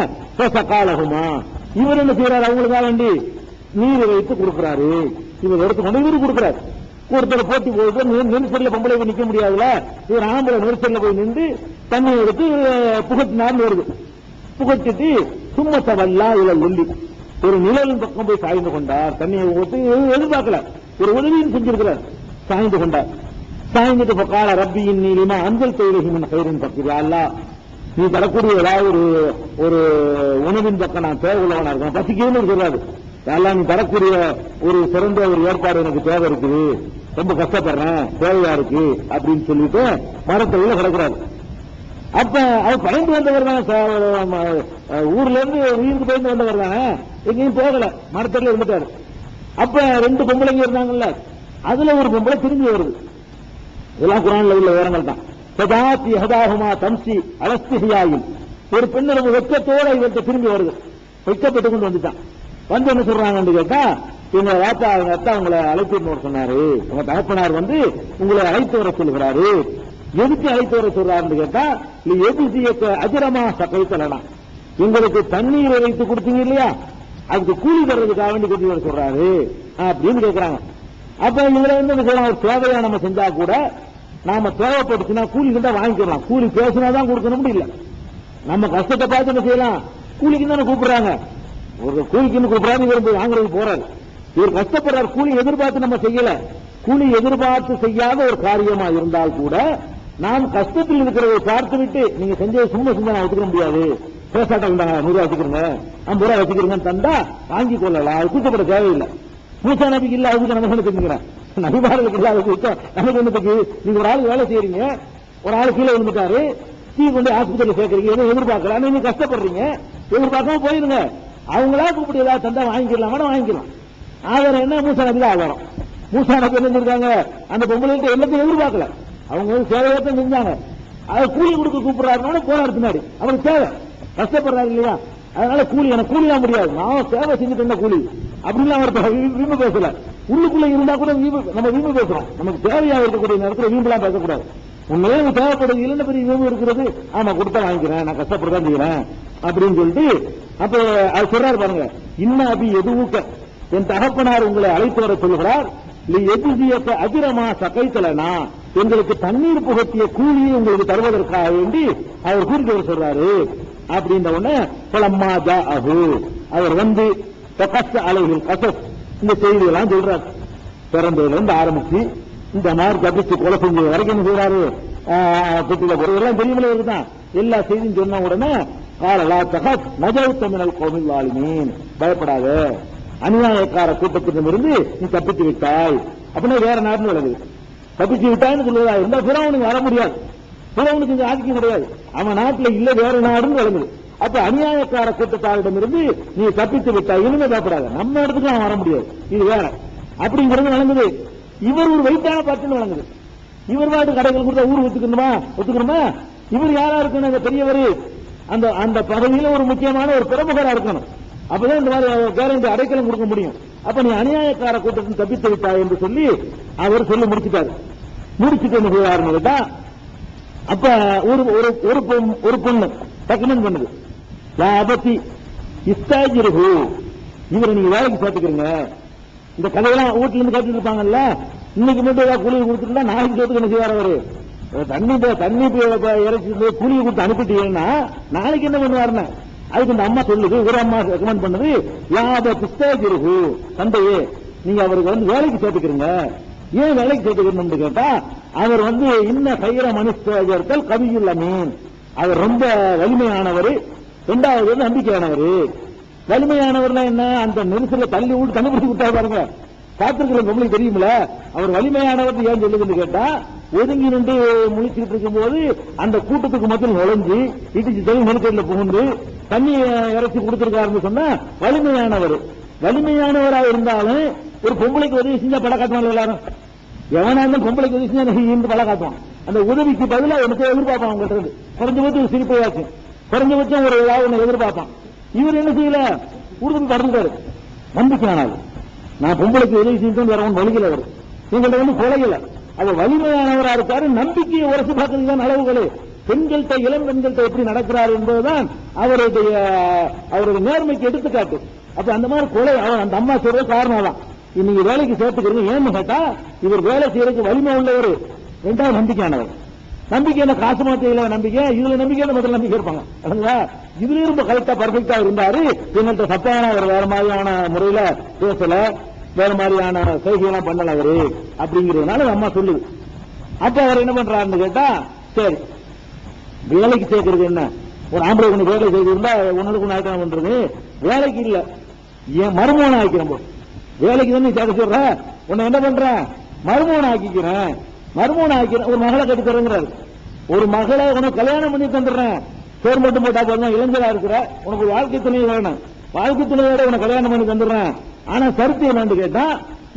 சகாலகுமா, இவர் என்ன செய்யறாரு, அவங்களுக்காக வேண்டி நீர் வைத்து கொடுக்கிறாரு. இவர் எடுத்துக்கொண்டு இவரு கொடுக்கிறாரு. ஒருத்தர் போட்டி போயிட்டு நெரிசல்ல பொம்பளை போய் நிக்க முடியாதுல, இவர் ஆம்பளை நெரிசல்ல போய் நின்று தண்ணி எடுத்து புகட்டினார்னு வருது. புகட்டிட்டு சும்மா தவல்லா இல ஒல்லி, ஒரு நிழலின் பக்கம் போய் சாய்ந்து கொண்டார். தண்ணியை ஊற்றி எதிர்பார்க்கல, ஒரு உதவியும் செஞ்சிருக்கிறார். சாய்ந்து கொண்டார். சாய்ந்துட்டு பக்கால ரப்பியின் நீலிமா அஞ்சல் தொழிலின் கயிறின் பக்கியா அல்ல, நீ தரக்கூடிய ஏதாவது ஒரு உணவின் பக்கம் நான் தேவை உள்ளவனா இருக்கேன், பசிக்குன்னு சொல்றாரு. எல்லாம் நீ தரக்கூடிய ஒரு சிறந்த ஒரு ஏற்பாடு எனக்கு தேவை இருக்குது, ரொம்ப கஷ்டப்படுறேன், தேவையா இருக்கு அப்படின்னு சொல்லிட்டு மரத்தொழில கிடக்கிறாரு. அப்ப அவர் பயந்து வந்தவர் தான், ஊர்ல இருந்து வீட்டுக்கு பயந்து வந்தவர் தானே, எங்கேயும் போகல, மரத்தொழில இருந்துட்டாரு. அப்ப 2 பொம்பளைங்க இருந்தாங்கல்ல, அதுல ஒரு பொம்பளை திரும்பி வருது. இதெல்லாம் குரான்ல உள்ள விவரங்கள் தான். தம்சி அலஸ்தியாயும் ஒரு பெண்ணு ரொம்ப வெட்கத்தோட இவர்கிட்ட திரும்பி வருது, வெட்கப்பட்டு கொண்டு வந்துட்டான். வந்து என்ன சொல்றாங்கன்னு கேட்டா, எங்க வாப்பா அவங்க அத்தா உங்களை அழைத்து சொன்னாரு, உங்க தகப்பனார் வந்து உங்களை அழைத்து வர சொல்லுகிறாரு. எதுக்கு அழைத்து வர சொல்றாருன்னு கேட்டா, எது அஜரமா சகைத்தலாம், உங்களுக்கு தண்ணீரை வைத்து கொடுத்தீங்க இல்லையா, அதுக்கு கூலி தர்றதுக்காக வேண்டி கூட்டி வர சொல்றாரு அப்படின்னு கேட்கிறாங்க. அப்ப இவரை வந்து ஒரு சேவையா நம்ம செஞ்சா கூட, நாம தேவைப்பட்டுச்சுன்னா கூலி கிட்ட வாங்கிக்கலாம், கூலி பேசினாதான் கொடுக்கணும் இல்ல, நம்ம கஷ்டத்தை பார்த்து என்ன செய்யலாம், கூலிக்கு தானே கூப்பிடுறாங்க, ஒரு கூலிக்குன்னு கூப்பிடாரு, இவர் போய் வாங்குறதுக்கு போறாரு, இவர் கஷ்டப்படுறாரு, கூலி எதிர்பார்த்து நம்ம செய்யல. கூலி எதிர்பார்த்து செய்யாத ஒரு காரியமா இருந்தால் கூட நாம் கஷ்டத்தில் இருக்கிறதை பார்த்து விட்டு நீங்க செஞ்ச சும்மா செஞ்சா நான் ஒத்துக்க முடியாது, பேசாட்ட 100 ரூபாய் வச்சுக்கிறீங்க, 50 ரூபாய் வச்சுக்கிறீங்கன்னு தந்தா வாங்கி கொள்ளலாம், அது கூச்சப்பட தேவையில்லை. மூசா நபிக்கு இல்ல, அதுக்கு நம்ம என்ன தெரிஞ்சுக்கிறேன், நபிமார்களுக்கு இல்லாத கூட்டம் நமக்கு என்னத்துக்கு? நீங்க ஒரு ஆள் வேலை செய்யறீங்க, ஒரு ஆள் கீழே விழுந்துட்டாரு, தீ கொண்டு ஆஸ்பத்திரியில் சேர்க்கறீங்க, எதுவும் எதிர்பார்க்கல, நீங்க கஷ்டப்படுறீங்க, எதிர்பார்க்காம போயிருங்க, அவங்களா கூப்பிட்டு ஏதாவது தந்தா வாங்கிக்கலாம், வாங்கிக்கலாம். ஆதாரம் என்ன? மூசா நபி தான் ஆதாரம். மூசா நபி என்ன செஞ்சிருக்காங்க, அந்த பொம்பளைகிட்ட எல்லாத்தையும் எதிர்பார்க்கல, அவங்க சேவையத்தான் செஞ்சாங்க. அதை கூலி கொடுக்க கூப்பிடுறாருனால போராடு பின்னாடி, அவருக்கு தேவை, கஷ்டப்படுறாரு இல்லையா, அதனால கூலி எனக்கு கூலி தான் முடியாது, நான் சேவை செஞ்சுட்டு கூலி அப்படின்னு அவர் வீம்பு பேசல. உள்ளுக்குள்ள இருந்தா கூட நம்ம வீம்பு பேசுறோம், நமக்கு தேவையா இருக்கக்கூடிய நேரத்தில் வீம்புலாம் பேசக்கூடாது. உண்மையே தேவைப்படுது, இல்லைன்னு பெரிய வீம்பு இருக்கிறது, ஆமா கொடுத்தா வாங்கிக்கிறேன், நான் கஷ்டப்பட்டுதான் செய்யறேன் அப்படின்னு சொல்லிட்டு அப்ப அது சொல்றாரு பாருங்க. இன்னும் அபி எதுவுக்க, என் தகப்பனார் உங்களை அழைத்து வர சொல்கிறார், எதிர்க்க அஜிரமா சகைத்தலனா, எங்களுக்கு தண்ணீர் புகட்டிய கூலியை உங்களுக்கு தருவதற்காக வேண்டி அவர் கூறிட்டு சொல்றாரு அப்படின்ற உடனே பலம்மா ஜா அஹு, அவர் வந்து அலைகள் கசஸ் இந்த செய்தியெல்லாம் சொல்றாரு. பிறந்ததுல இருந்து ஆரம்பிச்சு இந்த மாதிரி தப்பிச்சு கொலை செஞ்சது வரைக்கும் என்ன செய்யறாரு, குட்டில போற எல்லாம் தெரியுமில்ல இருக்குதான், எல்லா செய்தியும் சொன்ன உடனே காலலா தகத் நஜவுத்தமிழ் கோவில் ஆளுமீன், பயப்படாத, அநியாயக்கார கூட்டத்திடம் இருந்து நீ தப்பித்து விட்டாய் அப்படின்னா வேற நாடு விளங்குது. தப்பிச்சு விட்டாய்னு சொல்லுவதா இருந்தா பிறவனுக்கு வர முடியாது, பிறவனுக்கு இங்க ஆதிக்கம் கிடையாது, அவன் நாட்டில் இல்ல வேற நாடுன்னு விளங்குது. அப்ப அநியாயக்கார கூட்டத்தாரிடம் இருந்து நீ தப்பித்து விட்டாய், இனிமே பயப்படாத, நம்ம இடத்துக்கு அவன் வர முடியாது, இது வேற அப்படிங்கிறது வழங்குது. இவர் ஒரு வெயிட்டான பார்த்துன்னு வழங்குது. இவர் நாட்டு கடைகள் கொடுத்தா ஊர் ஒத்துக்கணுமா? இவர் யாரா இருக்கணும், அந்த பெரியவர், அந்த அந்த பதவியில ஒரு முக்கியமான ஒரு பிரமுகரா இருக்கணும், அப்பதான் இந்த மாதிரி கேரண்டி அடைக்கலம் கொடுக்க முடியும். அப்ப நீ அநியாயக்கார கூட்டத்தில் தப்பித்து விட்டாய் என்று சொல்லி அவர் சொல்லி முடிச்சுட்டாரு. முடிச்சுட்டு என்ன செய்வாருன்னு கேட்டா, அப்ப ஒரு பொண்ணு ரெக்கமெண்ட் பண்ணுது, லாபத்தி இஸ்தாஜிருஹு, இவரை நீங்க வேலைக்கு சேர்த்துக்கிறீங்க. இந்த கதையெல்லாம் வீட்டுல இருந்து கேட்டு இருப்பாங்கல்ல, இன்னைக்கு மட்டும் ஏதாவது கூலி கொடுத்துட்டா நாளைக்கு சேர்த்துக்கு என்ன செய்வார் அவரு, தண்ணி இறைச்சி கூலி கொடுத்து அனுப்பிட்டீங்கன்னா நாளைக்கு என்ன பண்ணுவாருன்னு அதுக்கு இந்த அம்மா சொல்லுது, ஒரு அம்மா ரெக்கமெண்ட் பண்ணுது, லாப பிஸ்தாஜிருஹு, தந்தையே நீங்க அவருக்கு வந்து வேலைக்கு சேர்த்துக்கிறீங்க. ஏன் வேலைக்கு சேர்த்துக்கணும்னு கேட்டா, அவர் வந்து இன்ன கைர மனுஷர்கள் கவியுள்ள மீன், அவர் ரொம்ப வலிமையானவர், 2வது நம்பிக்கையானவர். வலிமையானவர்னா என்ன, அந்த நெரிசல தள்ளி விட்டு கண்டுபிடிச்சு விட்டா பாருங்க, காத்திருக்கிற உங்களுக்கு தெரியுமில, அவர் வலிமையானவர் ஏன் சொல்லுதுன்னு கேட்டா, ஒதுங்கி நின்று முழிச்சுட்டு இருக்கும் போது அந்த கூட்டத்துக்கு மத்தியில் நுழைஞ்சு இடிச்சு தொழில் நெருக்கடியில் புகுந்து தண்ணி இறைச்சி கொடுத்திருக்காருன்னு சொன்னா வலிமையானவர். வலிமையானவராக இருந்தாலும் ஒரு பொம்பளைக்கு உதவி செஞ்சா பல காட்டுவாங்க எல்லாரும், எவனா இருந்தாலும் பொம்பளைக்கு உதவி செஞ்சா பல காட்டுவான். அந்த உதவிக்கு பதிலாக எனக்கு எதிர்பார்ப்பான், அவங்ககிட்ட இருந்து குறைஞ்சபட்சம் ஒரு சிரிப்பையாச்சும், குறைஞ்சபட்சம் ஒரு ஏதாவது ஒன்று எதிர்பார்ப்பான். இவர் என்ன செய்யல, கொடுத்து கடந்துட்டாரு. நம்பிக்கையானாலும் நான் பொம்பளைக்கு உதவி செஞ்சு வரவன் வழிகள் அவர் எங்கள்கிட்ட வந்து கொலையில, அவர் வலிமையானவரா இருக்காரு. நம்பிக்கையை உரசு பார்க்கறது தான் அளவுகளே. பெண்கள்கிட்ட இளம் பெண்கள்கிட்ட எப்படி நடக்கிறார் என்பதுதான் அவருடைய நேர்மைக்கு எடுத்துக்காட்டு. அப்ப அந்த மாதிரி கொலை அந்த அம்மா சொல்றது காரணம் தான். இன்னைக்கு வேலைக்கு சேர்த்துக்கிறீங்க ஏன்னு கேட்டா, இவர் வேலை செய்யறதுக்கு வலிமை உள்ளவர், 2வது நம்பிக்கையானவர். நம்பிக்கை என்ன காசு மாத்தையில நம்பிக்கை, இதுல நம்பிக்கை முதல்ல நம்பிக்கை இருப்பாங்க. இதுல ரொம்ப கரெக்டா பர்ஃபெக்டா இருந்தாரு. எங்கள்கிட்ட சத்தான ஒரு வேற மாதிரியான முறையில பேசல, வேற மாதிரியான செய்கையெல்லாம் பண்ணல அவரு அப்படிங்கிறதுனால அம்மா சொல்லுது. அப்ப அவர் என்ன பண்றாருன்னு கேட்டா, சரி வேலைக்கு சேர்க்கறது என்ன, ஒரு ஆம்பளை ஒண்ணு வேலை செய்திருந்தா ஒன்னுக்கு ஒண்ணு ஆயிரம் பண்றது, வேலைக்கு இல்ல என் மருமகனை ஆக்கிறோம். வேலைக்கு தான் நீ சேர்க்க சொல்ற, உன்னை என்ன பண்ற, மருமகனை ஆக்கிக்கிறேன், மருமகனை ஆக்கிறேன், ஒரு மகளை கட்டி தருங்கிறாரு. ஒரு மகளை உனக்கு கல்யாணம் பண்ணி தந்துடுறேன், சோறு மட்டும் போட்டா போதும், இளைஞரா இருக்கிற, உனக்கு ஒரு வாழ்க்கை துணை வேணும், வாழ்க்கை துணையோட உனக்கு கல்யாணம் பண்ணி தந்துடுறேன். ஆனா கருத்து என்னன்னு கேட்டா,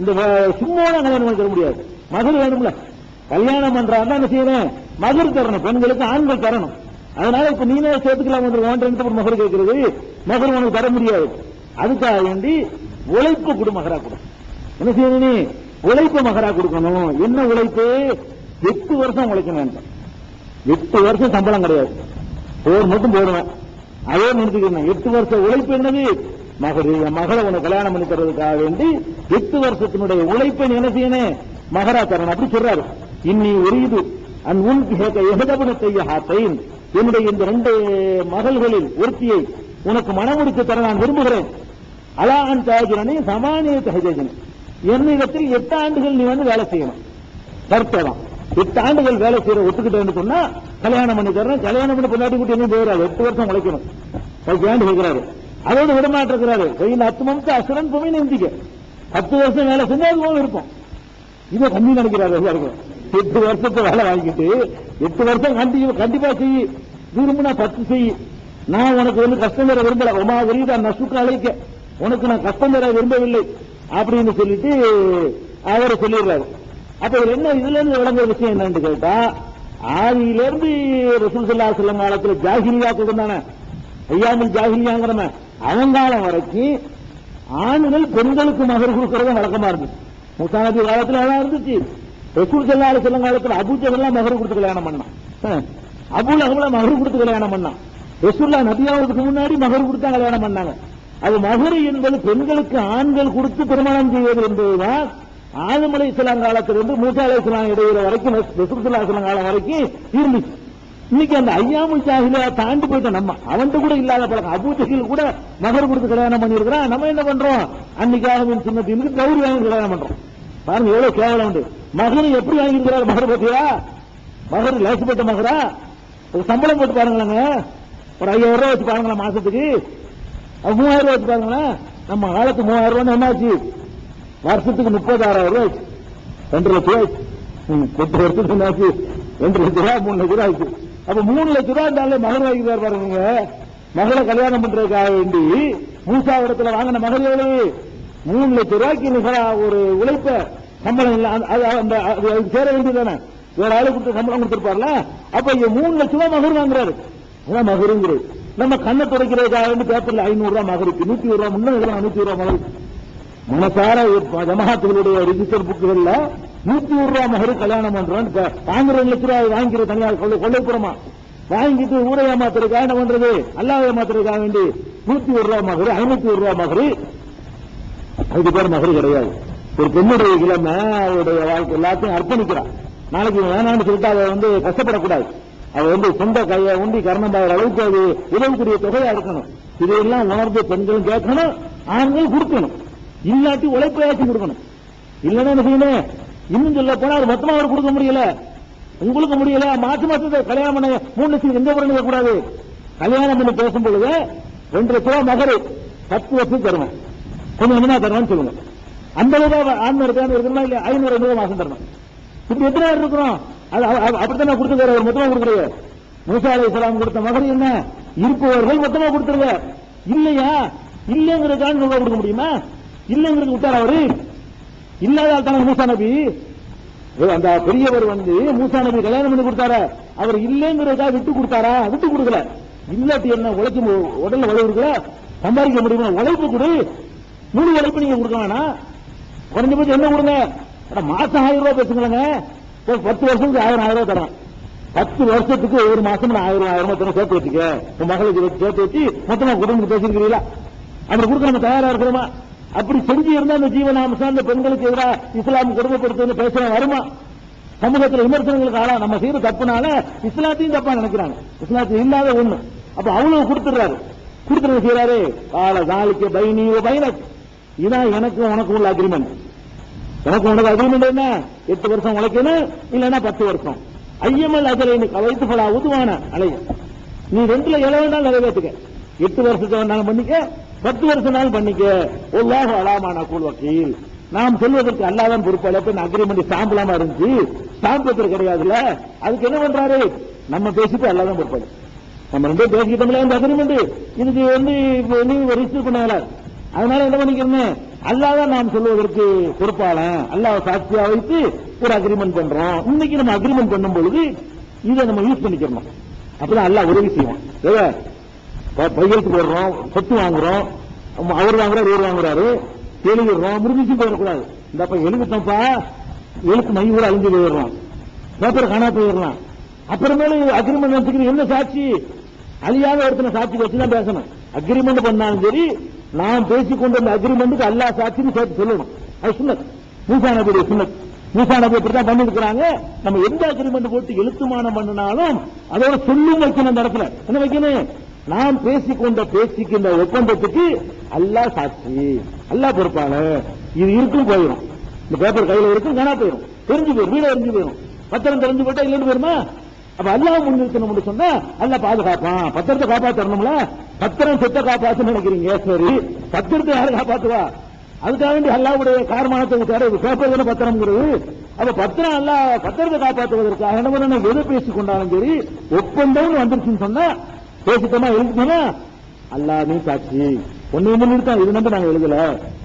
இந்த சும்மா கல்யாணம் பண்ணி தர முடியாது, மகள் வேணும்ல. கல்யாணம் பண்றாருன்னா என்ன செய்யணும், மகர் தரணும், பெண்களுக்கு ஆண்கள் தரணும். அதனால இப்ப நீனே சேர்த்துக்கலாம், ஒரு மகர் கேட்கிறது, மகர் உனக்கு தர முடியாது. அதுக்காக வேண்டி உழைப்பு கொடு, மகரா கொடு. என்ன செய்யணும், நீ உழைப்பு மகரா கொடுக்கணும். என்ன உழைப்பு, 8 வருஷம் உழைக்கணும். 8 வருஷம் சம்பளம் கிடையாது, போர் மட்டும் போடுவேன், அதே நிறுத்திக்கணும். 8 வருஷம் உழைப்பு என்னது, மகள் மகளை உனக்கு கல்யாணம் பண்ணி தர்றதுக்காக வேண்டி 8 வருஷத்தினுடைய உழைப்பை என்ன செய்யணும், மகரா தரணும். அப்படி சொல்றாரு. இன்னி உரிது அன் உன் எகதபன செய்ய ஹாத்தைன், என்னுடைய இந்த 2 மகள்களில் ஒருத்தியை உனக்கு மனமுடித்து தர நான் விரும்புகிறேன். அலான் தாஜிரனை சமானிய தகஜன், என்னிடத்தில் 8 ஆண்டுகள் நீ வந்து வேலை செய்யணும். கருத்ததான் 8 ஆண்டுகள் வேலை செய்யற ஒத்துக்கிட்டேன்னு சொன்னா கல்யாணம் பண்ணி தர்றேன். கல்யாணம் பண்ணி பொண்டாட்டி கூட்டி என்ன போயிடாது, 8 வருஷம் உழைக்கணும். அதுக்கு கேட்கிறாரு, அதோடு விடமாட்டிருக்கிறாரு. கையில் அத்துமத்து அசுரன் போய் நெஞ்சிக்க 10 வருஷம் வேலை செஞ்சா அது இருக்கும். இதை கம்மி நினைக்கிறாரு. 8 வருஷத்தை வேலை வாங்கிட்டு 8 வருஷம் கண்டிப்பா செய்ய விரும்பினா 10 செய்ய. நான் உனக்கு வந்து கஷ்டம் தர விரும்பல, உமா விரிதா நசுக்க அழைக்க, உனக்கு நான் கஷ்டம் தர விரும்பவில்லை அப்படின்னு சொல்லிட்டு அவரை சொல்லிடுறாரு. அப்ப என்ன இதுல இருந்து விளங்குற விஷயம் என்னன்னு கேட்டா, ஆதியிலிருந்து ரசூல் ஸல்லல்லாஹு அலைஹி வஸல்லம் காலத்துல ஜாஹிலியா கொடுத்தானே, ஐயாமில் ஜாஹிலியாங்கிறவன் அவங்காலம் வரைக்கும் ஆண்கள் பெண்களுக்கு மகர் கொடுக்கறது வழக்கமா இருந்துச்சு. மூசா நபி காலத்துல அதான் இருந்துச்சு. ரசூல் ஸல்லல்லாஹு அலைஹி வஸல்லம் காலத்துல அபூ ஜஹல் மகர் கொடுத்து கல்யாணம் பண்ணான், அபூ லஹப் மகர் கொடுத்து கல்யாணம் பண்ணான். ரசூலுல்லாஹ் நபியாவுக்கு முன்னாடி மகர் கொடுத்தா கல்யாணம் பண்ணாங்க. அது மகர் என்பது பெண்களுக்கு ஆண்கள் கொடுத்து திருமணம் செய்வது என்பதுதான் ஆதம் அலைஹிஸ்ஸலாம் காலத்திலிருந்து மூசா அலைஹிஸ்ஸலாம் இடையில வரைக்கும், ரசூல் ஸல்லல்லாஹு அலைஹி வஸல்லம் காலம் வரைக்கும் இருந்துச்சு. இன்னைக்கு அந்த ஐயாமுல் ஜாஹிலியா தாண்டி போயிட்ட நம்ம, அவன்கிட்ட கூட இல்லாத பழக்கம். அபூ ஜஹல் கூட மகர் கொடுத்து கல்யாணம் பண்ணிருக்கிறான். நம்ம என்ன பண்றோம், அன்னைக்காக சின்னத்திற்கு கௌரி வாங்கி கல்யாணம் பண்றோம். பாருங்க எவ்வளவு கேவலம் உண்டு. மகன் எப்படி வாங்கியிருக்கிறார், மகர் பத்தியா, மகர் லேசுப்பட்ட மகரா. ஒரு சம்பளம் போட்டு பாருங்களேங்க, ஒரு 5000 ரூபாய் வச்சு பாருங்களேன் மாசத்துக்கு, 3000 ரூபாய் வச்சு பாருங்களேன். நம்ம காலத்து 3000 ரூபாய் என்னாச்சு, வருஷத்துக்கு 36,000 ரூபாய், 2 லட்சம் ரூபாய். 8 வருஷத்துக்கு என்னாச்சு, 2 லட்சம் ரூபாய் 3 லட்சம் ரூபாய் ஆச்சு. அப்ப 3 லட்சம் ரூபாய் இருந்தாலே மகன் வாங்கிக்கிறார் பாருங்க. மகளை கல்யாணம் பண்றதுக்காக வேண்டி மூசா இடத்துல வாங்கின மகள் எவ்வளவு, 3 லட்சம் ரூபாய்க்கு ஒரு உழைப்ப சம்பளம் இல்ல, அது சேர வேண்டியதானே, வேற ஆளு கொடுத்து சம்பளம் கொடுத்திருப்பார்ல. அப்ப இங்க 3 லட்சம் ரூபாய் மகர் வாங்குறாரு. அதான் மகருங்கிறது. நம்ம கண்ணை துடைக்கிறதுக்காக வேண்டி பேப்பர்ல 500 ரூபாய் மகருக்கு, 100 ரூபாய் முன்ன 100 ரூபாய் மகருக்கு. மனசார ஜமாத்துகளுடைய ரிஜிஸ்டர் புக்குகள்ல 100 ரூபாய் மகரு கல்யாணம் பண்றோம். வாங்குற 2 லட்சம் ரூபாய் வாங்கிக்கிற தனியார் கொள்ளைப்புறமா வாங்கிட்டு ஊரை ஏமாத்துறதுக்காக என்ன பண்றது, அல்லாஹ் ஏமாத்துறதுக்காக வேண்டி 101 ரூபாய் மகரு, 501 ரூபாய் மகரு. அதுக்கு பேர் மகரு கிடையாது. ஒரு பெண்ணுடைய இளமை அவருடைய வாழ்க்கை எல்லாத்தையும் அர்ப்பணிக்கிறான். நாளைக்கு வேணான்னு சொல்லிட்டு அதை வந்து கஷ்டப்படக்கூடாது. அவ வந்து சொந்த கையை உண்டி கரணம் அளவுக்கு அது உதவக்கூடிய தொகையா இருக்கணும். இதையெல்லாம் உணர்ந்து பெண்களும் கேட்கணும், ஆண்கள் கொடுக்கணும். இல்லாட்டி உழைப்பையாச்சும் கொடுக்கணும். இல்லைன்னா என்ன செய்யணும், இன்னும் சொல்ல போனா அது மொத்தமா அவர் கொடுக்க முடியல, உங்களுக்கு முடியல, மாசம் மாசம் கல்யாணம் பண்ண 3 லட்சம் எந்த பண்ண கூடாது. கல்யாணம் பண்ணி பேசும் பொழுது 2 லட்சம் ரூபாய் மகரு 10 வருஷம் தருவேன், கொஞ்சம் கொஞ்சமா தருவான்னு சொல்லுங்க. 50 ரூபாய் ஆண்மை இருக்கணுமா இல்ல, 500 ரூபாய் மாசம் தரணும். இப்படி எத்தனை பேர் இருக்கிறோம், அப்படித்தானே கொடுத்துருக்காரு. மொத்தமா கொடுக்குறது. மூசா அலைஹிஸ்ஸலாம் கொடுத்த மகர் என்ன, இருப்பவர்கள் மொத்தமா கொடுத்துருங்க. இல்லையா, இல்லங்கிறதுக்காக ரூபாய் கொடுக்க முடியுமா, இல்லங்கிறது விட்டார் அவரு. இல்லாத தானே மூசா நபி, அந்த பெரியவர் வந்து மூசா நபி கல்யாணம் பண்ணி கொடுத்தாரு, அவர் இல்லங்கிறதா விட்டு கொடுத்தாரா, விட்டு கொடுக்கல. இல்லாட்டி என்ன உழைக்கும், உடல்ல உழைவுல சம்பாதிக்க முடியுமா, உழைப்பு கொடு. முழு உழைப்பு நீங்க கொடுக்க வேணாம், குறைஞ்சபட்சம் என்ன கொடுங்க, மாசம் 1000 ரூபாய் பேசுங்களேங்க. 10 வருஷத்துக்கு 1000 ரூபாய் தரேன். 10 வருஷத்துக்கு ஒரு மாசம் 1000 ரூபாய் சேர்த்து வச்சுக்க, உன் மகளுக்கு சேர்த்து வச்சு மொத்தமா குடும்பம் பேசிருக்கிறீங்களா, அப்படி கொடுக்க நம்ம தயாரா இருக்கிறோமா? அப்படி செஞ்சு இருந்தா அந்த ஜீவனாம்சம் அந்த பெண்களுக்கு எதிராக இஸ்லாம் கொடுமைப்படுத்து பேசுற வருமா? சமூகத்தில் விமர்சனங்களுக்கு ஆளா நம்ம செய்யற தப்புனால இஸ்லாத்தையும் தப்பா நினைக்கிறாங்க. இஸ்லாத்தில் இல்லாத ஒண்ணு. அப்ப அவ்வளவு கொடுத்துறாரு. கொடுத்துறது செய்யறாரு, கால நாளைக்கு பைனி பைனக், இதான் எனக்கு உனக்கு உள்ள அக்ரிமெண்ட். உனக்கு அக்ரிமெண்ட் என்ன 8 வருஷம் உழைக்கணும், இல்லன்னா 10 வருஷம். ஐயமல் அஜலை கலைத்து பல உதுவான அலைய நீ 2ல எவ்வளவு வேணாலும் நிறைவேற்றுக்க. 8 வருஷத்தை வேணாலும் பண்ணிக்க, 10 வருஷம் பண்ணிக்க. அல்லாஹ் அலாமான கூல் வக்கீல். நாம் சொல்வதற்கு அல்லாதான் பொறுப்பாளர். அக்ரிமெண்ட் ஸ்டாம்பலாமா இருந்துச்சு, ஸ்டாம்ப் பேப்பர் கிடையாதுல்ல. அதுக்கு என்ன பண்றாரு? நம்ம பேசிட்டு அல்லாதான் பொறுப்பாளர். நம்ம 2 பேசிக்கிட்டோம்ல இந்த அக்ரிமெண்ட், இதுக்கு ரிஜிஸ்டர் பண்ண. அதனால என்ன பண்ணிக்கிறேன், அல்லாதான் நாம் சொல்வதற்கு பொறுப்பாளன். அல்லாஹ் சாட்சியா வைத்து ஒரு அக்ரிமெண்ட் பண்றோம். இன்னைக்கு நம்ம அக்ரிமெண்ட் பண்ணும் பொழுது இதை நம்ம யூஸ் பண்ணிக்கிறோம். அப்பதான் அல்லாஹ் உதவி செய்வோம். கையெழுத்து போடுறோம், சொத்து வாங்குறோம், அவர் வாங்குறாரு, இவர் வாங்குறாரு, எழுதிடுறோம், முடிஞ்சு போயிடக்கூடாது. இந்த எழுதிட்டோம்ப்பா, எழுத்து மை கூட அழிஞ்சு போயிடுறோம், பேப்பர் காணா போயிடலாம். அப்புறமேல அக்ரிமெண்ட் வச்சுக்கிறது என்ன சாட்சி? அழியாத ஒருத்தனை சாட்சி வச்சுதான் பேசணும். அக்ரிமெண்ட் பண்ணாலும் சரி, நாம் பேசிக்கொண்ட அந்த அக்ரிமெண்ட்டுக்கு அல்லாஹ் சாட்சின்னு சேர்த்து சொல்லணும். அது சுன்னத், மூசா நபியுடைய சுன்னத். மூசா நபி இப்படிதான் பண்ணிருக்கிறாங்க. நம்ம எந்த அக்ரிமெண்ட் போட்டு எழுத்துமானம் பண்ணினாலும் அதோட சொல்லும் வைக்கணும். அந்த இடத்துல என்ன வைக்கணும்? நாம் பேசிக்கொண்ட பேசிக்கின்ற ஒப்பந்தத்துக்கு அல்லாஹ் சாட்சி, அல்லாஹ் பொறுப்பாளர். இது இருக்கும் போயிடும். இந்த பேப்பர் கையில இருக்கும், காணா போயிடும், தெரிஞ்சு போயிடும், வீட எரிஞ்சு போயிடும், பத்திரம் தெரிஞ்சு போயிட்டா இல்லைன்னு போயிருமா? அப்ப அல்லாஹ் முன்னிறுத்தணும் சொன்னா அல்லாஹ் பாதுகாப்பான். பத்திரத்தை காப்பாற்றணும்ல. பத்திரம் சொத்தை காப்பாற்று நினைக்கிறீங்க, சரி, பத்திரத்தை யாரு காப்பாத்துவா? அதுக்காக வேண்டி அல்லாவுடைய காரணத்தை பேப்பர் பத்திரம்ங்கிறது. அப்ப பத்திரம் அல்லாஹ் பத்திரத்தை காப்பாற்றுவதற்காக என்ன பண்ண, எதை பேசிக் கொண்டாலும் சரி, ஒப்பந்தம் வந்துருச்சுன்னு சொன்னா பேசிட்டோமா எழுதிட்டோமா அல்லாஹ் நீ சாட்சி, உன்னை முன்னிறுத்தா, இது நம்ப நாங்க எழுதல,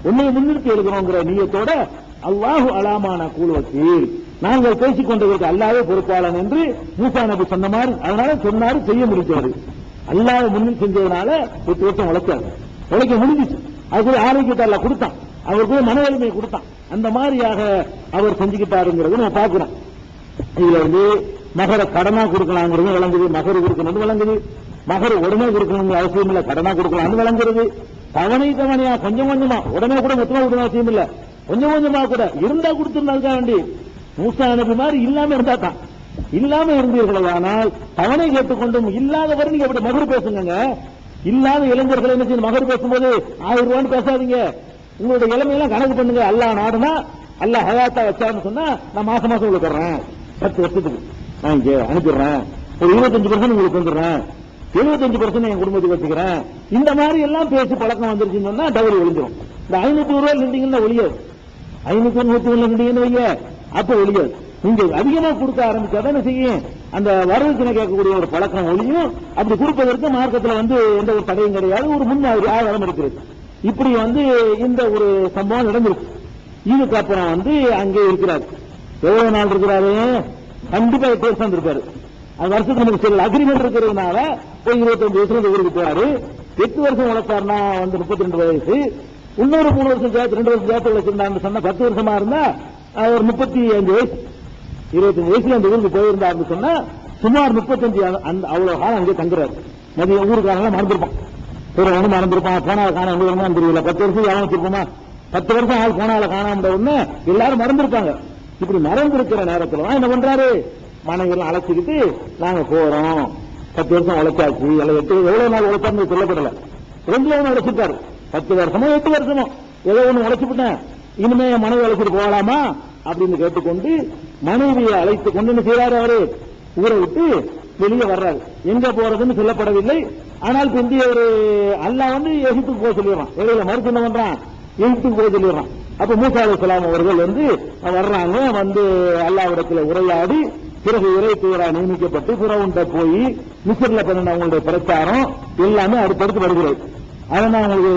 உன்னை முன்னிறுத்தி எழுதுறோங்கிற நீயத்தோட அல்லாஹு அலாமான கூல் வக்கீல், நாங்கள் பேசிக் கொண்டதற்கு அல்லாவே பொறுப்பாளன் என்று மூசா நபி சொன்ன மாதிரி. அதனால சொன்னாரு, செய்ய முடிச்சாரு. அல்லாஹ் முன்னில் செஞ்சதுனால 8 வருஷம் உழைக்க முடிஞ்சிச்சு. அதுக்கு ஆரோக்கியத்தை எல்லாம் கொடுத்தான், அவருக்கு மன வலிமையை கொடுத்தான். அந்த மாதிரியாக அவர் செஞ்சுக்கிட்டாருங்கிறது நம்ம பார்க்கிறோம். இதுல இருந்து மகர கடனா கொடுக்கலாங்கிறது விளங்குது, மகர் கொடுக்கணும் விளங்குது, மகர் உடனே கொடுக்கணும் அவசியம் இல்ல, கடனா கொடுக்கலாம்னு விளங்குறது. தவணையா கொஞ்சம் கொஞ்சமா, உடனே கூட மொத்தமா கொடுக்கணும் அவசியம் இல்ல, கொஞ்சம் கொஞ்சமா கூட இருந்தா கொடுத்திருந்தாங்க வேண்டி. மூசா நபி மாதிரி இல்லாம இருந்தா தான். இல்லாம இருந்தீர்களே ஆனால் தவணை கேட்டுக்கொண்டும் இல்லாதவரை நீங்க அப்படி மகர் பேசுங்க. இல்லாத இளைஞர்களை என்ன செய்யணும், மகர் பேசும்போது 1000 ரூபான்னு பேசாதீங்க. உங்களுடைய இளமையெல்லாம் கணக்கு பண்ணுங்க. அல்லாஹ் நாடுனா, அல்லாஹ் ஹயாத்தா வச்சாருன்னு சொன்னா நான் மாசம் உங்களுக்கு தர்றேன், 10 வருஷத்துக்கு நான் இங்க அனுப்பிடுறேன், ஒரு 25% உங்களுக்கு வந்துடுறேன், 75% என் குடும்பத்துக்கு வச்சுக்கிறேன். இந்த மாதிரி எல்லாம் பேசி பழக்கம் வந்துருச்சுன்னு சொன்னா டவரி ஒழிஞ்சிடும். இந்த 500 ரூபாய் நின்றீங்கன்னா ஒழியாது, 500 100 நின்றீங்கன்னு வைங்க, அப்ப ஒழியாது. நீங்க அதிகமா கொடுக்க ஆரம்பிச்சாதான் செய்யும் அந்த வரவுக்கு கேட்கக்கூடிய ஒரு பழக்கம் ஒழியும். அப்படி கொடுப்பதற்கு மார்க்கத்தில் எந்த ஒரு தடையும் கிடையாது, ஒரு முன்னாடி ஆதாரம் இருக்கிறது. இப்படி இந்த ஒரு சம்பவம் நடந்திருக்கு. இதுக்கு அப்புறம் அங்கே இருக்கிறார். எவ்வளவு நாள் இருக்கிறாரு? கண்டிப்பா 8 வருஷம் இருப்பாரு. அது வருஷத்துக்கு நமக்கு சில அக்ரிமெண்ட் இருக்கிறதுனால போய் 25 வயசுல ஊருக்கு போறாரு. 8 வருஷம் உழைச்சாருன்னா 32 வயசு, இன்னொரு 3 வருஷம் சேர்த்து 2 வருஷம் சேர்த்து உழைச்சிருந்தாருன்னு சொன்னா 10 வருஷமா இருந்தா ஒரு 35 வயசு, 25 வயசுல அந்த ஊருக்கு போயிருந்தாருன்னு சொன்னா சுமார் 35 அவ்வளவு காலம் அங்கே தங்குறாரு. மதிய ஊருக்காரங்க மறந்துருப்பான், ஒண்ணு மறந்துருப்பான், போனால காண எங்க தெரியல. 10 வருஷம் யாரும் வச்சிருப்போமா? 10 வருஷம் ஆள் போனால காணாம எல்லாரும் மறந்துருப்பாங்க. இப்படி மறந்திருக்கிற நேரத்துல என்ன பண்றாரு, மனைவியெல்லாம் அழைச்சிக்கிட்டு நாங்க போறோம், 10 வருஷம் உழைச்சாச்சு, 8 எவ்வளவு நாள் உழைச்சாரு சொல்லப்படல, 2 உழைச்சிட்டாரு. 10 வருஷமோ 8 வருஷமோ ஏதோ ஒண்ணு உழைச்சுட்டேன், இனிமே மனைவி அழைச்சிட்டு போகலாமா அப்படின்னு கேட்டுக்கொண்டு மனைவியை அழைத்து கொண்டு என்ன செய்யறாரு, அவரு ஊரை விட்டு வெளியே வர்றாரு. எங்க போறதுன்னு சொல்லப்படவில்லை. ஆனால் பிந்தைய ஒரு அல்லாஹ் எகிப்துக்கு போக சொல்லிடுறான். வெளியில மறுத்து என்ன பண்றான், எகிப்துக்கு போக சொல்லிடுறான். அப்ப மூசா அலைஹிஸ்ஸலாம் அவர்கள் வர்றாங்க, அல்லாஹ்விடத்தில் உரையாடி பிறகு இறை தூதரா நியமிக்கப்பட்டு பிறவுண்ட போய் மிஸ்ர்ல பண்ண அவங்களுடைய பிரச்சாரம் எல்லாமே அடுத்தடுத்து வருகிறது. அதனால உங்களுக்கு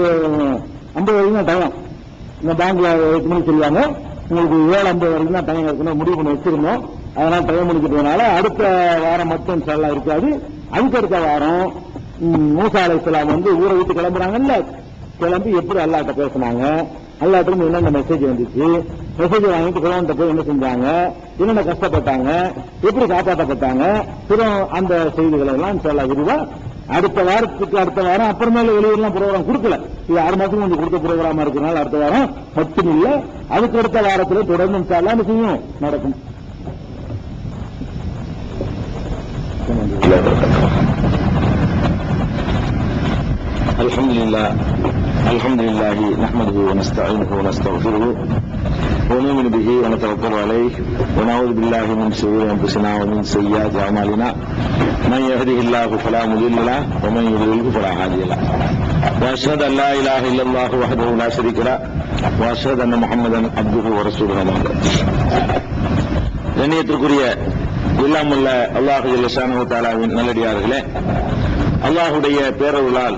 50 வரைக்கும் தான் டைம். இந்த பேங்க்ல 8 மணிக்கு சொல்லுவாங்க, உங்களுக்கு 7:50 வரைக்கும் தான் டைம் இருக்கணும், முடிவு பண்ணி வச்சிருந்தோம். அதனால டைம் முடிக்கிறதுனால அடுத்த வாரம் மட்டும் இன்ஷா இருக்காது. அதுக்கு அடுத்த வாரம் மூசா அலைஹிஸ்ஸலாம் ஊரை விட்டு கிளம்புறாங்கல்ல, கிளம்பி எப்படி அல்லாஹ்ட்ட பேசினாங்க, அல்லாஹ்ட்ட என்னென்ன மெசேஜ் வந்துச்சு, மெசேஜ் வாங்கிட்டு பிறவன்ட்ட போய் என்ன செஞ்சாங்க, என்னென்ன கஷ்டப்பட்டாங்க, எப்படி காப்பாற்றப்பட்டாங்க, பிறகு அந்த செய்திகளை எல்லாம் இன்ஷா விரிவா அடுத்த வாரத்துக்கு அடுத்த வாரம் அப்புறமேல வெளியெல்லாம் ப்ரோக்ராம் கொடுக்கல. இது 6 மாசத்துக்கு கொஞ்சம் கொடுத்த ப்ரோக்ராமா இருக்கிறனால அடுத்த வாரம் மட்டும் இல்ல, அதுக்கு அடுத்த வாரத்தில் தொடர்ந்து இன்ஷா அல்லாஹ் செய்யும் நடக்கும். الحمد لله نحمده ونستعينه ونستغفره ونؤمن به ونتوكل عليه ونعوذ بالله من شرور أنفسنا ومن سيئات أعمالنا من يهده الله فلا مضل له ومن يضلل فلا هادي له وأشهد أن لا إله إلا الله وحده لا شريك له وأشهد أن محمدا عبده ورسوله கண்ணியத்திற்குரிய எல்லாம் உள்ள அல்லாஹ் ஜல்ல ஷானஹு தஆலாவின் நல்லடியார்களே, அல்லாஹுடைய பேரருளால்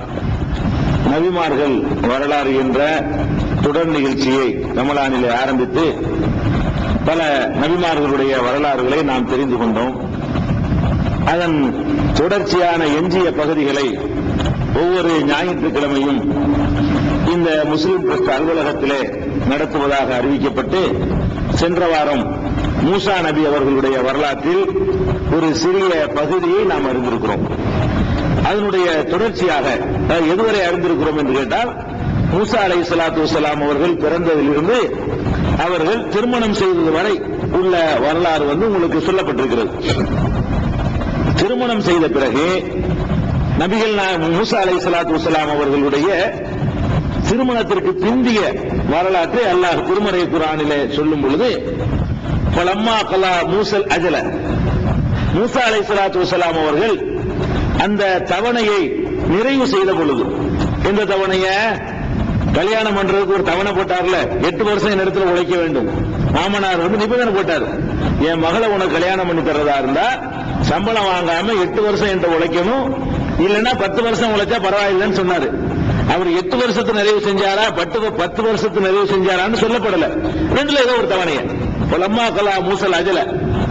நபிமார்கள் வரலாறு என்ற தொடர் நிகழ்ச்சியை ரமலானிலே ஆரம்பித்து பல நபிமார்களுடைய வரலாறுகளை நாம் தெரிந்து கொண்டோம். அதன் தொடர்ச்சியான எஞ்சிய பகுதிகளை ஒவ்வொரு ஞாயிற்றுக்கிழமையும் இந்த முஸ்லிம் ட்ரஸ்ட் அலுவலகத்திலே நடத்துவதாக அறிவிக்கப்பட்டு, சென்ற வாரம் மூசா நபி அவர்களுடைய வரலாற்றில் ஒரு சிறிய பகுதியை நாம் அறிந்திருக்கிறோம். அதனுடைய தொடர்ச்சியாக எதுவரை அறிந்திருக்கிறோம் என்று கேட்டால், மூசா அலைஹிஸ்ஸலாத்து வஸ்ஸலாம் அவர்கள் பிறந்ததிலிருந்து அவர்கள் திருமணம் செய்தது வரை உள்ள வரலாறு உங்களுக்கு சொல்லப்பட்டிருக்கிறது. திருமணம் செய்த பிறகு நபிகள் மூசா அலைஹிஸ்ஸலாத்து வஸ்ஸலாம் அவர்களுடைய திருமணத்திற்கு பிந்திய வரலாற்றை அல்லாஹ் திருமறை குர்ஆனிலே சொல்லும் பொழுது, ஃபலம்மா கலா மூசல் அஜல, மூசா அலைஹிஸ்ஸலாத்து வஸ்ஸலாம் அவர்கள் அந்த தவணையை நிறைவு செய்த பொழுது, இந்த தவணைய கல்யாணம் பண்றதுக்கு ஒரு தவணை போட்டார்ல, 8 வருஷம் என் இடத்துல உழைக்க வேண்டும். மாமனார் நிபந்தனை போட்டார், என் மகளை உனக்கு கல்யாணம் பண்ணி தர்றதா இருந்தா சம்பளம் வாங்காம 8 வருஷம் என்கிட்ட உழைக்கணும், இல்லைன்னா 10 வருஷம் உழைச்சா பரவாயில்லைன்னு சொன்னாரு. அவர் 8 வருஷத்து நிறைவு செஞ்சாரா 10 வருஷத்து நிறைவு செஞ்சாரான்னு சொல்லப்படல. ரெண்டுல ஏதோ ஒரு தவணைய லம்மா கலா மூசல் அஜல,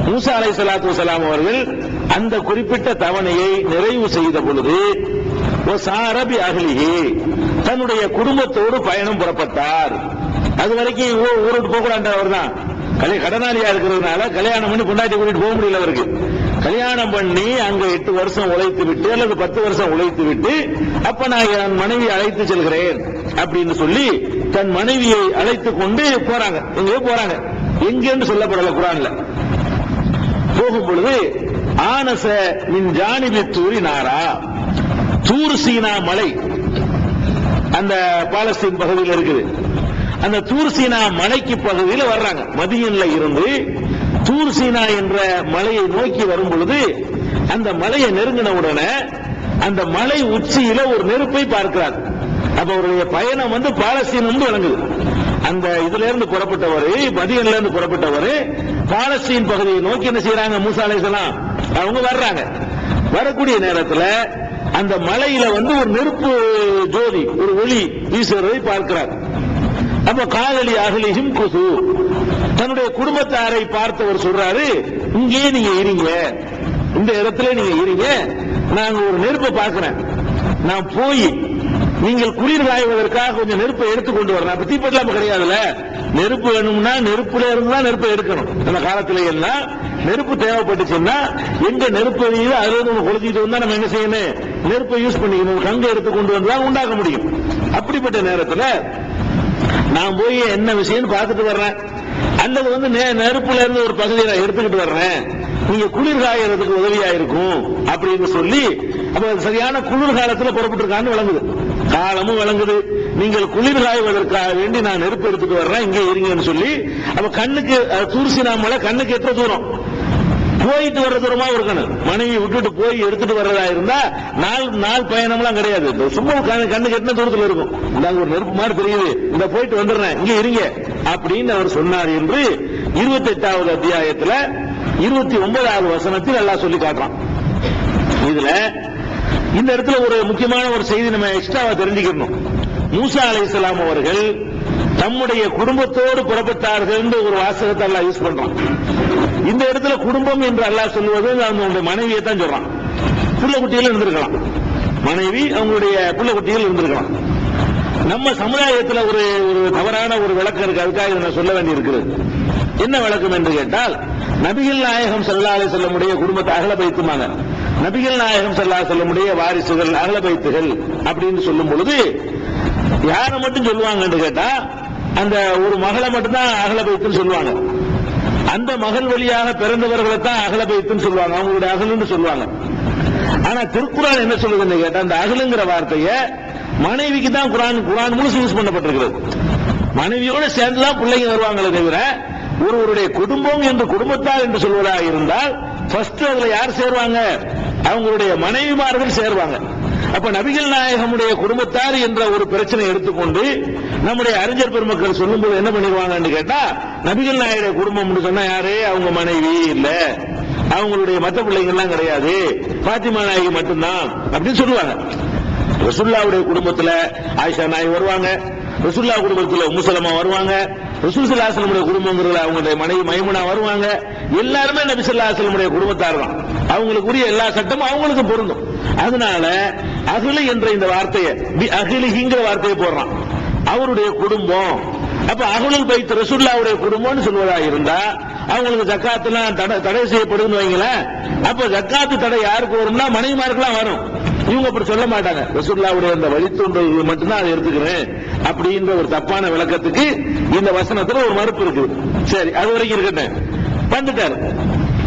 மூசா அலைஹிஸ்ஸலாத்து வஸ்ஸலாம் அவர்கள் அந்த குறிப்பிட்ட தவணையை நிறைவு செய்த பொழுது சாரபி அஹ்லிஹி, தன்னுடைய குடும்பத்தோடு பயணம் புறப்பட்டார். அது வரைக்கும் ஊருக்கு போக கூடாது. தான் கடனாளியா இருக்கிறதுனால கல்யாணம் பண்ணி கொண்டாட்டி கூட்டிட்டு போக முடியல அவருக்கு. கல்யாணம் பண்ணி அங்க 8 வருஷம் உழைத்து விட்டு அல்லது 10 வருஷம் உழைத்து விட்டு, அப்ப நான் என் மனைவியை அழைத்து செல்கிறேன் அப்படின்னு சொல்லி தன் மனைவியை அழைத்து கொண்டு போறாங்க. எங்கேயோ போறாங்க, எங்கன்னு சொல்லப்படல குர்ஆன்ல. போகும் பொழுது ஆனச மின் ஜானிபி தூரி நாரா, தூர் சீனா மலை அந்த பாலஸ்தீன் பகுதியில் இருக்குது. அந்த தூர் சீனா மலைக்கு பகுதியில் வர்றாங்க. மதியன்ல இருந்து தூர் சீனா என்ற மலையை நோக்கி வரும் பொழுது, அந்த மலையை நெருங்கின உடனே அந்த மலை உச்சியில ஒரு நெருப்பை பார்க்கிறார். அப்ப அவருடைய பயணம் பாலஸ்தீன் வழங்குது. அந்த இதுல இருந்து புறப்பட்டவர், மதியன்ல இருந்து புறப்பட்டவர் பாலஸ்தீன் பகுதியை நோக்கி என்ன செய்யறாங்க, மூசா அலைஹிஸ்ஸலாம் அவங்க வர்றாங்க. வரக்கூடிய நேரத்தில் அந்த மலையில ஒரு நெருப்பு ஜோதி, ஒரு ஒளி வீசுவதை பார்க்கிறார். அப்ப காதலி அகலிஹிம் குசு, தன்னுடைய குடும்பத்தாரை பார்த்தவர் சொல்றாரு, இங்கே நீங்க இருங்க, இந்த இடத்துல நீங்க இருங்க, நாங்க ஒரு நெருப்பை பார்க்கிறேன், நான் போய் நீங்கள் குளிர் காய்வதற்காக கொஞ்சம் நெருப்பை எடுத்துக்கொண்டு வரணும். அப்ப தீப்பெல்லாம் கிடையாதுல்ல, நெருப்பு வேணும்னா நெருப்புல இருந்தா நெருப்பை எடுக்கணும். அந்த காலத்துல எல்லாம் நெருப்பு தேவைப்பட்டுச்சுன்னா எங்க நெருப்பு எரியுதோ அதுல இருந்து கொளுத்திட்டு வந்தா நம்ம என்ன செய்யணும், நெருப்பை யூஸ் பண்ணிக்கணும். கங்கை எடுத்து கொண்டு வந்தா உண்டாக்க முடியும். அப்படிப்பட்ட நேரத்தில் நான் போய் என்ன விஷயம் பார்த்துட்டு வர்றேன், அல்லது நெருப்புல இருந்து ஒரு பகுதியை நான் எடுத்துக்கிட்டு வர்றேன், நீங்க குளிர் காயறதுக்கு உதவியா இருக்கும் அப்படின்னு சொல்லி, அப்ப சரியான குளிர் காலத்துல புறப்பட்டிருக்கான்னு விளங்குது, காலமும் விளங்குது. நீங்கள் குளிர் காய்வதற்காக வேண்டி நான் நெருப்பு எடுத்துட்டு வர்றேன், இங்கே இருங்கன்னு சொல்லி, அப்ப கண்ணுக்கு தூர்சினா மலை கண்ணுக்கு எட்ட தூரம், போயிட்டு வர்ற தூரமா இருக்கணும். மனைவி விட்டுட்டு போய் எடுத்துட்டு வர்றதா இருந்தா நாள் பயணம்லாம் கிடையாது, சும்மா கண்ணுக்கு எட்ட தூரத்தில் இருக்கும். இந்தாங்க ஒரு நெருப்பு மாதிரி தெரியுது, இந்த போயிட்டு வந்துடுறேன், இங்க இருங்க அப்படின்னு அவர் சொன்னார் என்று 28வது அத்தியாயத்தில் 29வது வசனத்தில் அல்லாஹ் சொல்லி காட்டுறான். இதுல இந்த இடத்துல ஒரு முக்கியமான ஒரு செய்தி நம்ம எக்ஸ்ட்ராவா தெரிஞ்சுக்கணும். மூசா அலைஹிஸ்ஸலாம் அவர்கள் தம்முடைய குடும்பத்தோடு புறப்பட்டார்கள் என்று ஒரு வாசகத்தை அல்லாஹ் யூஸ் பண்றான். இந்த இடத்துல குடும்பம் என்று அல்லாஹ் சொல்வது அவங்களுடைய மனைவியை தான் சொல்றான். புள்ள குட்டிகள் இருந்திருக்கலாம், மனைவி அவங்களுடைய புள்ள குட்டிகள் இருந்திருக்கலாம். நம்ம சமுதாயத்தில் ஒரு தவறான ஒரு விளக்கம் இருக்கு, அதுக்காக நான் சொல்ல வேண்டி இருக்கிறது. என்ன விளக்கம் என்று கேட்டால், நபிகள் நாயகம் ஸல்லல்லாஹு அலைஹி வஸல்லம் குடும்பத்தை அகல பைத்துமாங்க, நபிகள் நாயகம் ஸல்லல்லாஹு அலைஹி வஸல்லம் வாரிசுகள் அகல பைத்துகள் அப்படின்னு சொல்லும் பொழுது யாரை மட்டும் சொல்லுவாங்க என்று கேட்டா, அந்த ஒரு மகளை மட்டும்தான் அகல பைத்துன்னு சொல்லுவாங்க. அந்த மகள் வழியாக பிறந்தவர்களை தான் அகல பைத்துன்னு சொல்லுவாங்க, அவங்களுடைய அகலுன்னு சொல்லுவாங்க. ஆனா திருக்குர்ஆன் என்ன சொல்லுதுன்னு கேட்டா, அந்த அகலுங்கிற வார்த்தையை மனைவிக்கு தான் குர்ஆன் முழுசு யூஸ் பண்ணப்பட்டிருக்கிறது. மனைவியோட சேர்ந்துதான் பிள்ளைங்க வருவாங்களே தவிர ஒருவருடைய குடும்பம் என்று குடும்பத்தார் என்று சொல்வதாக இருந்தால் ஃபர்ஸ்ட் அதுல யார் சேருவாங்க? அவங்களுடைய மனைவிமார்கள் சேருவாங்க. அப்ப நபிகள் நாயகமுடைய குடும்பத்தார் என்ற ஒரு பிரச்சனை எடுத்துக்கொண்டு நம்முடைய அறிஞர் பெருமக்கள் சொல்லும்போது என்ன பண்ணிடுவாங்கன்னு கேட்டா, நபிகள் நாயக குடும்பம் சொன்னா யாரு? அவங்க மனைவி இல்ல, அவங்களுடைய மற்ற பிள்ளைங்க எல்லாம் கிடையாது, பாத்திமா நாயகி மட்டும்தான் அப்படின்னு சொல்லுவாங்க. ரசூலுல்லாஹ்வுடைய குடும்பத்துல ஆயிஷா நாயகி வருவாங்க, ரசூலுல்லாஹ் குடும்பத்துல உம்மு சலமா வருவாங்க, ரசூல் ஸல்லல்லாஹு அலைஹி வஸல்லம் குடும்பங்கள்ல அவங்களுடைய மனைவி மைமுனா வருவாங்க. எல்லாருமே நபி ஸல்லல்லாஹு அலைஹி வஸல்லம் குடும்பத்தார் தான். அவங்களுக்குரிய எல்லா சட்டமும் அவங்களுக்கு பொருந்தும். அதனால அஹ்லு என்ற இந்த வார்த்தையை அஹ்லிங்கிற வார்த்தையை போடுறான், அவருடைய குடும்பம். அப்ப அஹ்லுல் பைத் ரசூலுல்லாஹ்வுடைய குடும்பம்னு சொல்வதா இருந்தா அவங்களுக்கு ஜக்காத்துலாம் தடை செய்யப்படுதுன்னு வைங்களேன். அப்ப ஜக்காத்து தடை யாருக்கு வரும்னா மனைவிமாருக்குலாம் வரும். இவங்க அப்படி சொல்ல மாட்டாங்க, ரசூலுல்லாஹ்வுடைய அந்த வழித்தோன்றல் மட்டும்தான் அதை எடுத்துக்கிறேன் அப்படின்ற ஒரு தப்பான விளக்கத்துக்கு இந்த வசனத்துல ஒரு மறுப்பு இருக்கு. சரி, அது வரைக்கும் இருக்கட்டும். வந்துட்டார்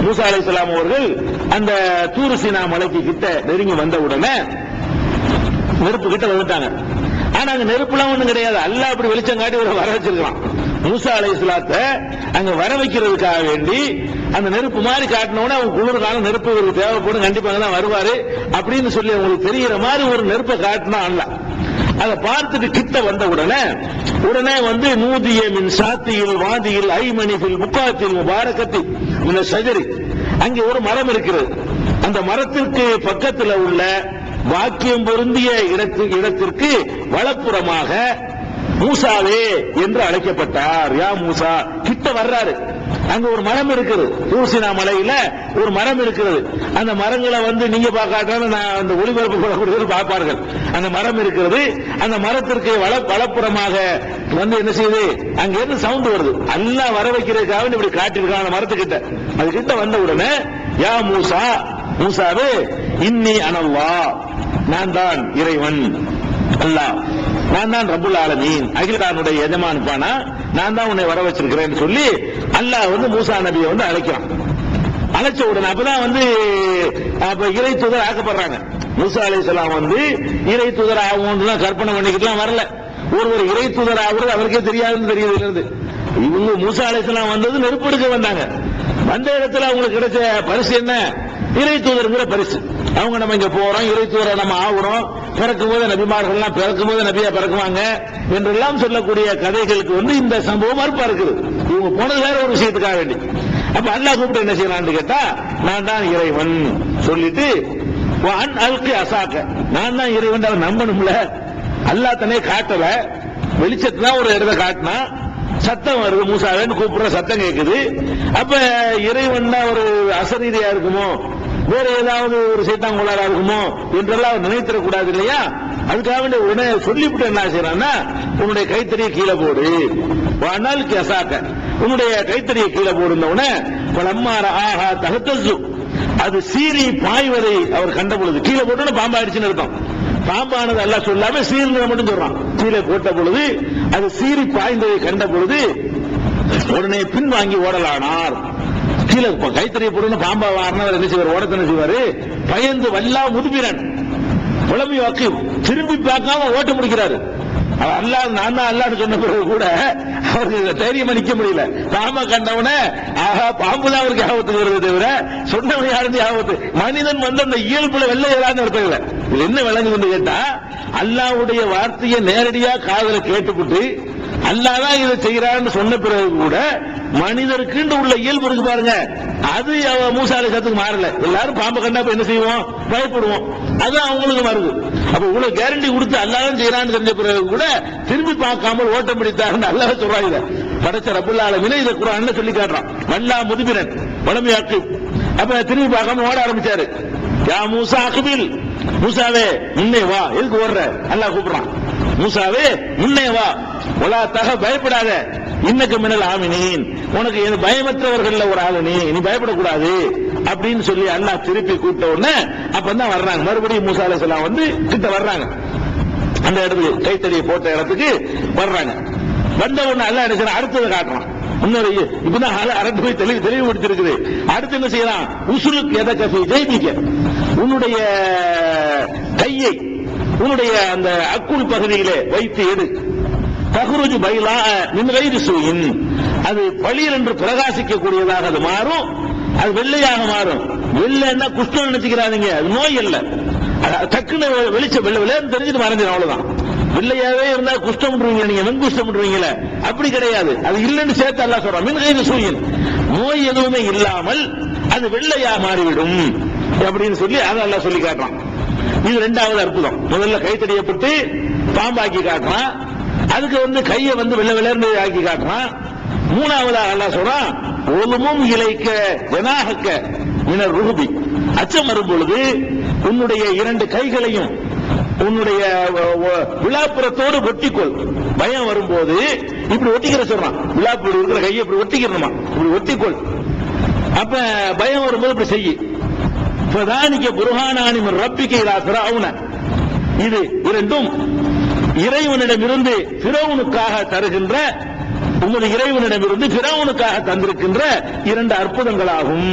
மூசா அலைஹிஸ்ஸலாம் அவர்கள் அந்த தூர் சீனா மலைக்கு கிட்ட நெருங்கி வந்த உடனே நெருப்பு கிட்ட வந்துட்டாங்க. ஆனா அங்க நெருப்புலாம் ஒண்ணும் கிடையாது, அல்லாஹ் அப்படி வெளிச்சம் காட்டி ஒரு வர வச்சிருக்கான். மூசா அலைஹிஸ்ஸலாத்தை அங்க வர வைக்கிறதுக்காக வேண்டி அந்த நெருப்பு மாதிரி காட்டினோட அவங்க குளிர் காலம் நெருப்பு ஒரு தேவைப்படும், கண்டிப்பா தான் வருவாரு அப்படின்னு சொல்லி அவங்களுக்கு தெரிகிற மாதிரி ஒரு நெருப்பை காட்டினா அல்லாஹ். அதை பார்த்துட்டு கிட்ட வந்த உடனே வந்து நூதிய மின் சாத்தியில் வாதியில் ஐமணிஃபில் முக்காத்தில் முபாரக்கத்தி இந்த ஷஜரி, அங்கே ஒரு மரம் இருக்கிறது. அந்த மரத்திற்கு பக்கத்தில் உள்ள வாக்கியம் பொருந்திய இடத்திற்கு வலப்புறமாக மூசாவே என்று அழைக்கப்பட்டார். யா மூசா, கிட்ட வர்றாரு. அங்க ஒரு மரம் இருக்குது, தூர் சீனா மலையில ஒரு மரம் இருக்கிறது. அந்த மரங்களை வந்து நீங்க பார்க்காட்டாலும் நான் அந்த ஒளிபரப்பு கொள்ளக்கூடியவர்கள் பார்ப்பார்கள். அந்த மரம் இருக்கிறது. அந்த மரத்திற்கு வலப்புறமாக வந்து என்ன செய்யுது, அங்க இருந்து சவுண்ட் வருது. அல்லாஹ் வர வைக்கிறதுக்காக இப்படி காட்டியிருக்காங்க அந்த மரத்துக்கிட்ட. அது கிட்ட வந்த உடனே யா மூசா, மூசாவே இன்னி அனல்லாஹ், நான் தான் இறைவன் அல்லாஹ், நான் தான் ரப்புல் ஆலமீன், அகிலானுடைய எஜமானுப்பானா, நான் தான் உன்னை வர வச்சிருக்கிறேன்னு சொல்லி அல்லாஹ் வந்து மூசா நபியை வந்து அழைக்கிறான். அழைச்ச உடனே அப்பதான் வந்து இறை தூதர் ஆக்கப்படுறாங்க. மூசா அலைஹிஸ்ஸலாம் வந்து இறை தூதர் ஆகும்னு கற்பனை பண்ணிக்கிட்டுலாம் வரல. ஒருவர் இறை தூதர் ஆகுறது அவருக்கே தெரியாதுன்னு தெரியுது. இவங்க மூசா அலைஹிஸ்ஸலாம் வந்தது நெருப்படுக்க வந்தாங்க. வந்த இடத்துல அவங்களுக்கு கிடைச்ச பரிசு என்ன? இறை தூதர்ங்கிற பரிசு. அவங்க நம்ம இங்க போறோம், இறை தூதரை நம்ம ஆகுறோம், பிறக்கும் போது நபிமார்கள்லாம் பிறக்கும் போது நபியா பிறக்குவாங்க என்றெல்லாம் சொல்லக்கூடிய கதைகளுக்கு வந்து இந்த சம்பவம் மறுப்பா இருக்குது. இவங்க போனது வேற ஒரு விஷயத்துக்காக வேண்டி. அப்ப அல்லாஹ் கூப்பிட்டு என்ன செய்யறான்னு கேட்டா, நான் தான் இறைவன் சொல்லிட்டு அல்கி அசாக்க, நான் தான் இறைவன் அவர் நம்பணும்ல. அல்லாஹ் தனே காட்டல, வெளிச்சத்துல ஒரு இடத்தை காட்டினா சத்தம் வருது, மூசாவேன்னு கூப்பிடுற சத்தம் கேட்குது. அப்ப இறைவன் ஒரு அசரீதியா இருக்குமோ, வேற ஏதாவது ஒரு சைத்தாங்கோளாரா இருக்குமோ என்றெல்லாம் நினைத்திடக்கூடாது இல்லையா? அதுக்காக வேண்டிய உடனே சொல்லிவிட்டு என்ன செய்யறான்னா, உன்னுடைய கைத்தறியை கீழே போடு, ஆனால் கேசாக்க, உன்னுடைய கைத்தறியை கீழே போடுனவுடனே பலம்மார ஆஹா தகத்தசு, அது சீறி பாய்வதை அவர் கண்ட பொழுது, கீழே போட்டோன்னு பாம்பாயிடுச்சுன்னு அர்த்தம். பாம்பானது எல்லாம் சொல்லாம சீர்னு மட்டும் சொல்றான். கீழே போட்ட பொழுது அது சீறி பாய்ந்ததை கண்ட பொழுது உடனே பின் வாங்கி ஓடலானார். கீழே கைத்தறியை போட்டு பாம்பா வாரினார், என்ன செய்வார்? ஓடத்தனை செய்வாரு. பயந்து வல்லா முதுபிரன் குழம்பி வாக்கு திரும்பி பார்க்காம ஓட்ட முடிக்கிறாரு. அல்லாஹ் நான் தான் அல்லாஹ்னு சொன்ன பிறகு கூட அவருக்கு தைரியமா நிக்க முடியல. பாம்பை கண்டவன ஆஹா பாம்பு தான் அவருக்கு ஆபத்து வருது தவிர சொன்னவன் யாருந்து ஆபத்து? மனிதன் வந்து அந்த இயல்புல வெள்ள ஏறான்னு அர்த்தம் இல்லை. இது என்ன விளங்குதுன்னு கேட்டா, அல்லாஹ்வுடைய வார்த்தையை நேரடியா காதுல கேட்டுவிட்டு அல்லாஹ் தான் இதை செய்யறான்னு சொன்ன பிறகு கூட மனிதருக்கு உள்ள இயல்பு இருக்கு பாருங்க, அது மூசா அலைஹிஸ்ஸலாத்துக்கு மாறல. எல்லாரும் பாம்பை கண்டா என்ன செய்வோம்? பயப்படுவோம். அது அவங்களுக்கு வருது. அப்ப இவ்வளவு கேரண்டி கொடுத்து அல்லாஹ் தான் செய்யறான்னு தெரிஞ்ச பிறகு கூட திரும்பி பார்க்காமல் ஓட்டம் பிடித்தாருன்னு அல்லாஹ் சொல்றாங்க. படைச்ச ரப்புல் ஆலமீன் இதை குர்ஆன்ல சொல்லி காட்டுறான். வல்லா முதுபிரன் வலமியாக்கு. அப்ப திரும்பி பார்க்காம ஓட ஆரம்பிச்சாரு. யா மூசா அக்பில், மூசாவே முன்னே வா. எதுக்கு ஓடுற? அல்லாஹ் கூப்பிடுறான். மூசாவே முன்னே வா, ஒலா தக பயப்படாத, இன்னக்கு மினல் ஆமினீன், உனக்கு பயமற்றவர்கள் ஒரு ஆளு, நீ பயப்படக்கூடாது அப்படின்னு சொல்லி அல்லாஹ் திருப்பி கூப்பிட்ட உடனே அப்பதான் வர்றாங்க. மறுபடியும் மூசா அலைஹிஸ்ஸலாம் வந்து கிட்ட வர்றாங்க. அந்த இடத்துக்கு கைத்தறியை போட்ட இடத்துக்கு வர்றாங்க. வந்த உடனே அல்லாஹ் என்ன செய்யறான்? அடுத்ததை காட்டுறான். இன்னொரு இப்பதான் அரண்டு போய் தெளிவுபடுத்திருக்குது. அடுத்து என்ன செய்யலாம்? உசுருக்கு எதை கஃபி ஜெயிப்பிக்க, உன்னுடைய கையை உன்னுடைய அந்த அக்குள் பகுதியிலே வைத்து எடு. தஹ்ருஜு பைலா மின் கைரி சூயின், அது பளிர் என்று பிரகாசிக்கக்கூடியதாக அது மாறும், அது வெள்ளையாக மாறும். வெள்ளைன்னா குஷ்டம் நினைச்சுக்கிறாதீங்க, அது நோய் அல்ல. டக்குன்னு வெளிச்சம் வெள்ளைன்னு தெரிஞ்சுட்டு மறைஞ்சிடும், அவ்வளவுதான். வெள்ளையாவே இருந்தா குஷ்டம் நீங்க வெண்குஷ்டம் அப்படி கிடையாது, அது இல்லைன்னு சேர்த்து அல்லாஹ் சொல்றான். மின் கைரி சூயின், நோய் எதுவுமே இல்லாமல் அது வெள்ளையா மாறிவிடும் அப்படின்னு சொல்லி அதை அல்லாஹ் சொல்லி காட்டுறான். இது இரண்டாவது அற்புதம். முதல்ல கைத்தடியப்பட்டு பாம்பாக்கி காட்டுறான், அதுக்கு கையை வெள்ளை வெள்ளை ஆக்கி காட்டுறான். மூணாவதாக அல்லாஹ் சொல்றான், ஒலுமும் இலைக்க ஜனாஹக்க மினர் ருஹுபி, அச்சம் வரும் பொழுது உன்னுடைய இரண்டு கைகளையும் உன்னுடைய விழாப்புறத்தோடு ஒட்டிக்கொள். பயம் வரும்போது இப்படி ஒட்டிக்கிற சொல்றான், விழாப்பு இருக்கிற கையை இப்படி ஒட்டிக்கிறணுமா, இப்படி ஒட்டிக்கொள். அப்ப பயம் வரும்போது இப்படி செய்யி. பிரதானிக்க புர்ஹானானி மின் ரப்பிக இலா ஃபிரௌன, இது இரண்டும் இறைவனிடமிருந்து ஃபிரௌனுக்காக தருகின்ற, உங்களுடைய இறைவனிடமிருந்து ஃபிரௌனுக்காக தந்திருக்கின்ற இரண்டு அற்புதங்களாகும்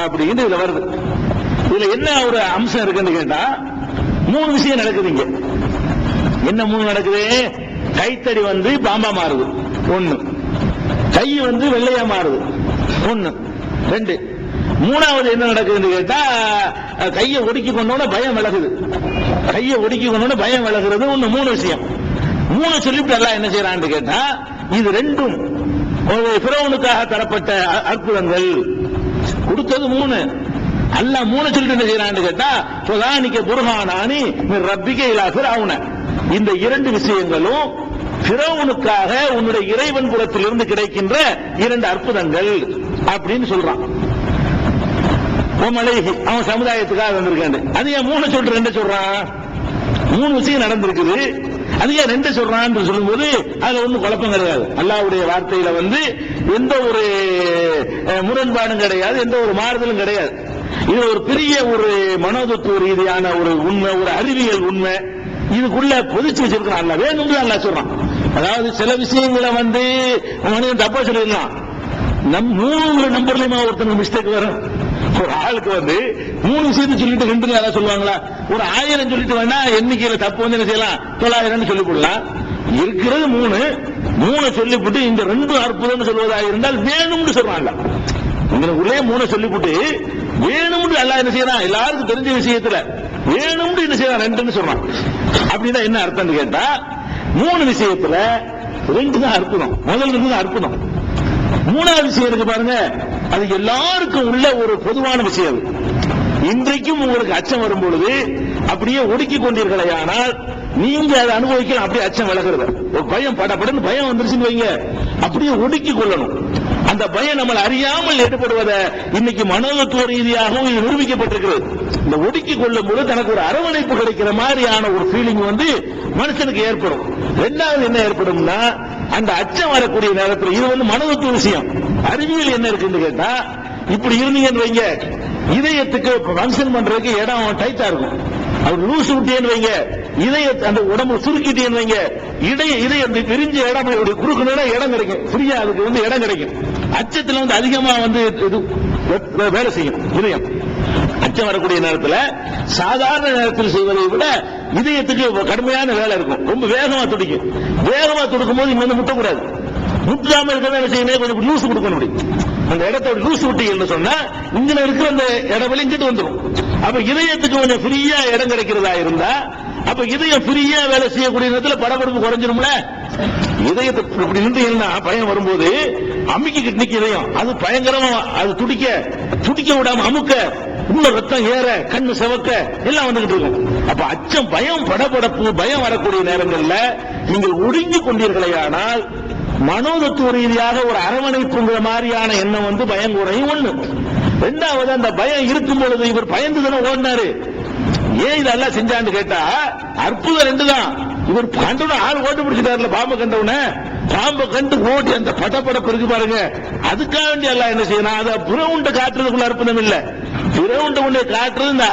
அப்படின்னு இதுல வருது. இதுல என்ன ஒரு அம்சம் இருக்குன்னு கேட்டா, மூணு விஷயம் நடக்குதுங்க. என்ன மூணு நடக்குது? கைத்தடி பாம்பா மாறுது ஒண்ணு, கை வெள்ளையா மாறுது ஒண்ணு, ரெண்டு. மூணாவது என்ன நடக்குதுன்னு கேட்டா, கையை ஒடுக்கி கொண்டோட பயம் விலகுது, கையை ஒடுக்கி கொண்டோட பயம் விலகுறது ஒண்ணு. மூணு விஷயம். மூணு சொல்லிவிட்டு எல்லாம் என்ன செய்யறான்னு கேட்டா, இது ரெண்டும் ஃபிரௌனுக்காக தரப்பட்ட அற்புதங்கள். கொடுத்தது மூணு, அல்லாஹ் மூணு சொல்லிட்டு என்ன செய்யறான்னு கேட்டா, ஃபதானிக புர்ஹானானி மின் ரப்பிக இலா ஃபிரௌன, இந்த இரண்டு விஷயங்களும் ஃபிரௌனுக்காக உன்னுடைய இறைவன் புறத்திலிருந்து கிடைக்கின்ற இரண்டு அற்புதங்கள் அப்படின்னு சொல்றான். அவன் சமுதாயத்துக்காக வந்திருக்காண்டு. அது ஏன் மூணு சொல்ற ரெண்டு சொல்றான்? மூணு விஷயம் நடந்திருக்குது, அது ஏன் ரெண்டு சொல்றான் சொல்லும் போது அதுல ஒன்னும் குழப்பம் கிடையாது. அல்லாஹ்வுடைய வார்த்தையில எந்த ஒரு முரண்பாடும் கிடையாது, எந்த ஒரு மாறுதலும் கிடையாது. இது ஒரு பெரிய ஒரு மனோதத்துவ ரீதியான ஒரு உண்மை, ஒரு அறிவியல் உண்மை. இதுக்குள்ள பொதிச்சு வச்சிருக்கான் அல்ல, வேணும்னு அல்ல சொல்றான். அதாவது சில விஷயங்களை மனிதன் தப்பா சொல்லிடலாம். மூணு நம்பர்லயுமா ஒருத்தனுக்கு மிஸ்டேக் வரும். ஒரு ஆளுக்கு மூணு விஷயத்தை சொல்லிட்டு ரெண்டு யாராவது சொல்லுவாங்களா? ஒரு 1000 சொல்லிட்டு வேணா எண்ணிக்கையில தப்பு என்ன செய்யலாம், 900 சொல்லி போடலாம். இருக்கிறது மூணு சொல்லிவிட்டு இந்த ரெண்டு அற்புதம் சொல்வதாக இருந்தால் வேணும்னு சொல்றாங்க. உங்களுக்குள்ளே மூணு சொல்லிவிட்டு வேணும்னு எல்லாம் என்ன செய்யறான், எல்லாருக்கும் தெரிஞ்ச விஷயத்துல வேணும்னு என்ன செய்யறான், ரெண்டுன்னு சொல்றான். அப்படின்னா என்ன அர்த்தம் கேட்டா, மூணு விஷயத்துல ரெண்டு தான் அற்புதம், முதல் இருந்து அற்புதம். மூணாவது விஷயம் இருக்கு பாருங்க, அது எல்லாருக்கும் உள்ள ஒரு பொதுவான விஷயம். இன்றைக்கும் உங்களுக்கு அச்சம் வரும் பொழுது அப்படியே ஒடுக்கி கொண்டீர்களே, ஆனால் நீங்க அதை அனுபவிக்கலாம். அப்படியே அச்சம் விலகிறது, ஒரு பயம் படப்படன்னு பயம் வந்துருச்சுன்னு வைங்க, அப்படியே ஒடுக்கி கொள்ளணும். அந்த பயம் நம்மளை அறியாமல் ஏற்படுவதை இன்னைக்கு மனோதத்துவ ரீதியாகவும் இது நிரூபிக்கப்பட்டிருக்கிறது. இந்த ஒடுக்கி கொள்ளும் போது தனக்கு ஒரு அரவணைப்பு கிடைக்கிற மாதிரியான ஒரு ஃபீலிங் மனுஷனுக்கு ஏற்படும். ரெண்டாவது என்ன ஏற்படும்னா, அந்த அச்சம் வரக்கூடிய நேரத்தில் இது மனோதத்துவ விஷயம். அறிவியல் என்ன இருக்குன்னு கேட்டா, இப்படி இருந்தீங்கன்னு வைங்க, இதயத்துக்கு ஃபங்க்ஷன் பண்றதுக்கு இடம் டைட்டா இருக்கும். அவர் லூஸ் விட்டேன்னு வைங்க, இதய அந்த உடம்பு சுருக்கிட்டேன்னு வைங்க, இதயம் பிரிஞ்ச இடம் குறுக்கணும் இடம் கிடைக்கும், ஃப்ரீயா அதுக்கு இடம் கிடைக்கும். அச்சத்துல அதிகமா வேலை செய்யும் இதயம். அச்சம் வரக்கூடிய நேரத்தில் சாதாரண நேரத்தில் செய்வதை விட இதயத்துக்கு கடுமையான வேலை இருக்கும், ரொம்ப வேகமா துடிக்கும். வேகமா துடிக்கும் போது இங்க முட்டக்கூடாது, முட்டாம இருக்க வேலை செய்யணும், கொஞ்சம் லூஸ் கொடுக்கணும். முடியும் அந்த இடத்த லூஸ் விட்டீங்கன்னு சொன்னா இங்க இருக்கிற அந்த இடம் இங்கிட்டு வந்துடும். அப்ப இதயத்துக்கு கொஞ்சம் ஃப்ரீயா இடம் கிடைக்கிறதா இருந்தா, அப்ப இதயம் ஃப்ரீயா வேலை செய்யக்கூடிய நேரத்தில் படபடப்பு குறைஞ்சிரும்ல. இதயத்தை இப்படி நின்றீங்கன்னா பயம் வரும்போது அமுக்கி கிட்னிக்கு இதயம் அது பயங்கரமா அது துடிக்க விடாம அமுக்க, உள்ள ரத்தம் ஏற, கண்ணு செவக்க எல்லாம் வந்துகிட்டு இருக்கும். அப்ப அச்சம், பயம், படபடப்பு, பயம் வரக்கூடிய நேரங்கள்ல நீங்கள் ஒடுங்கி கொண்டீர்களேயானால் மனோதத்துவ ரீதியாக ஒரு அரவணைப்புங்கிற மாதிரியான எண்ணம் பயம் குறையும். ஒண்ணு. ரெண்டாவது, அந்த பயம் இருக்கும் பொழுது இவர் பயந்து தானே ஓடினாரு. ஏன் இதெல்லாம் செஞ்சான்னு கேட்டா, அற்புதம் ரெண்டு தான். இவர் கண்டவுன ஆள் ஓட்டு பிடிச்சிட்டாருல, பாம்பை கண்டவுன பாம்பை கண்டு ஓடி அந்த படப்படப்பு இருக்கு பாருங்க, அதுக்காக வேண்டிய எல்லாம் என்ன செய்யணும், அதை புறவுண்ட காட்டுறதுக்குள்ள அற்புதம் இல்ல, புறவுண்ட கொண்டு காட்டுறது இந்த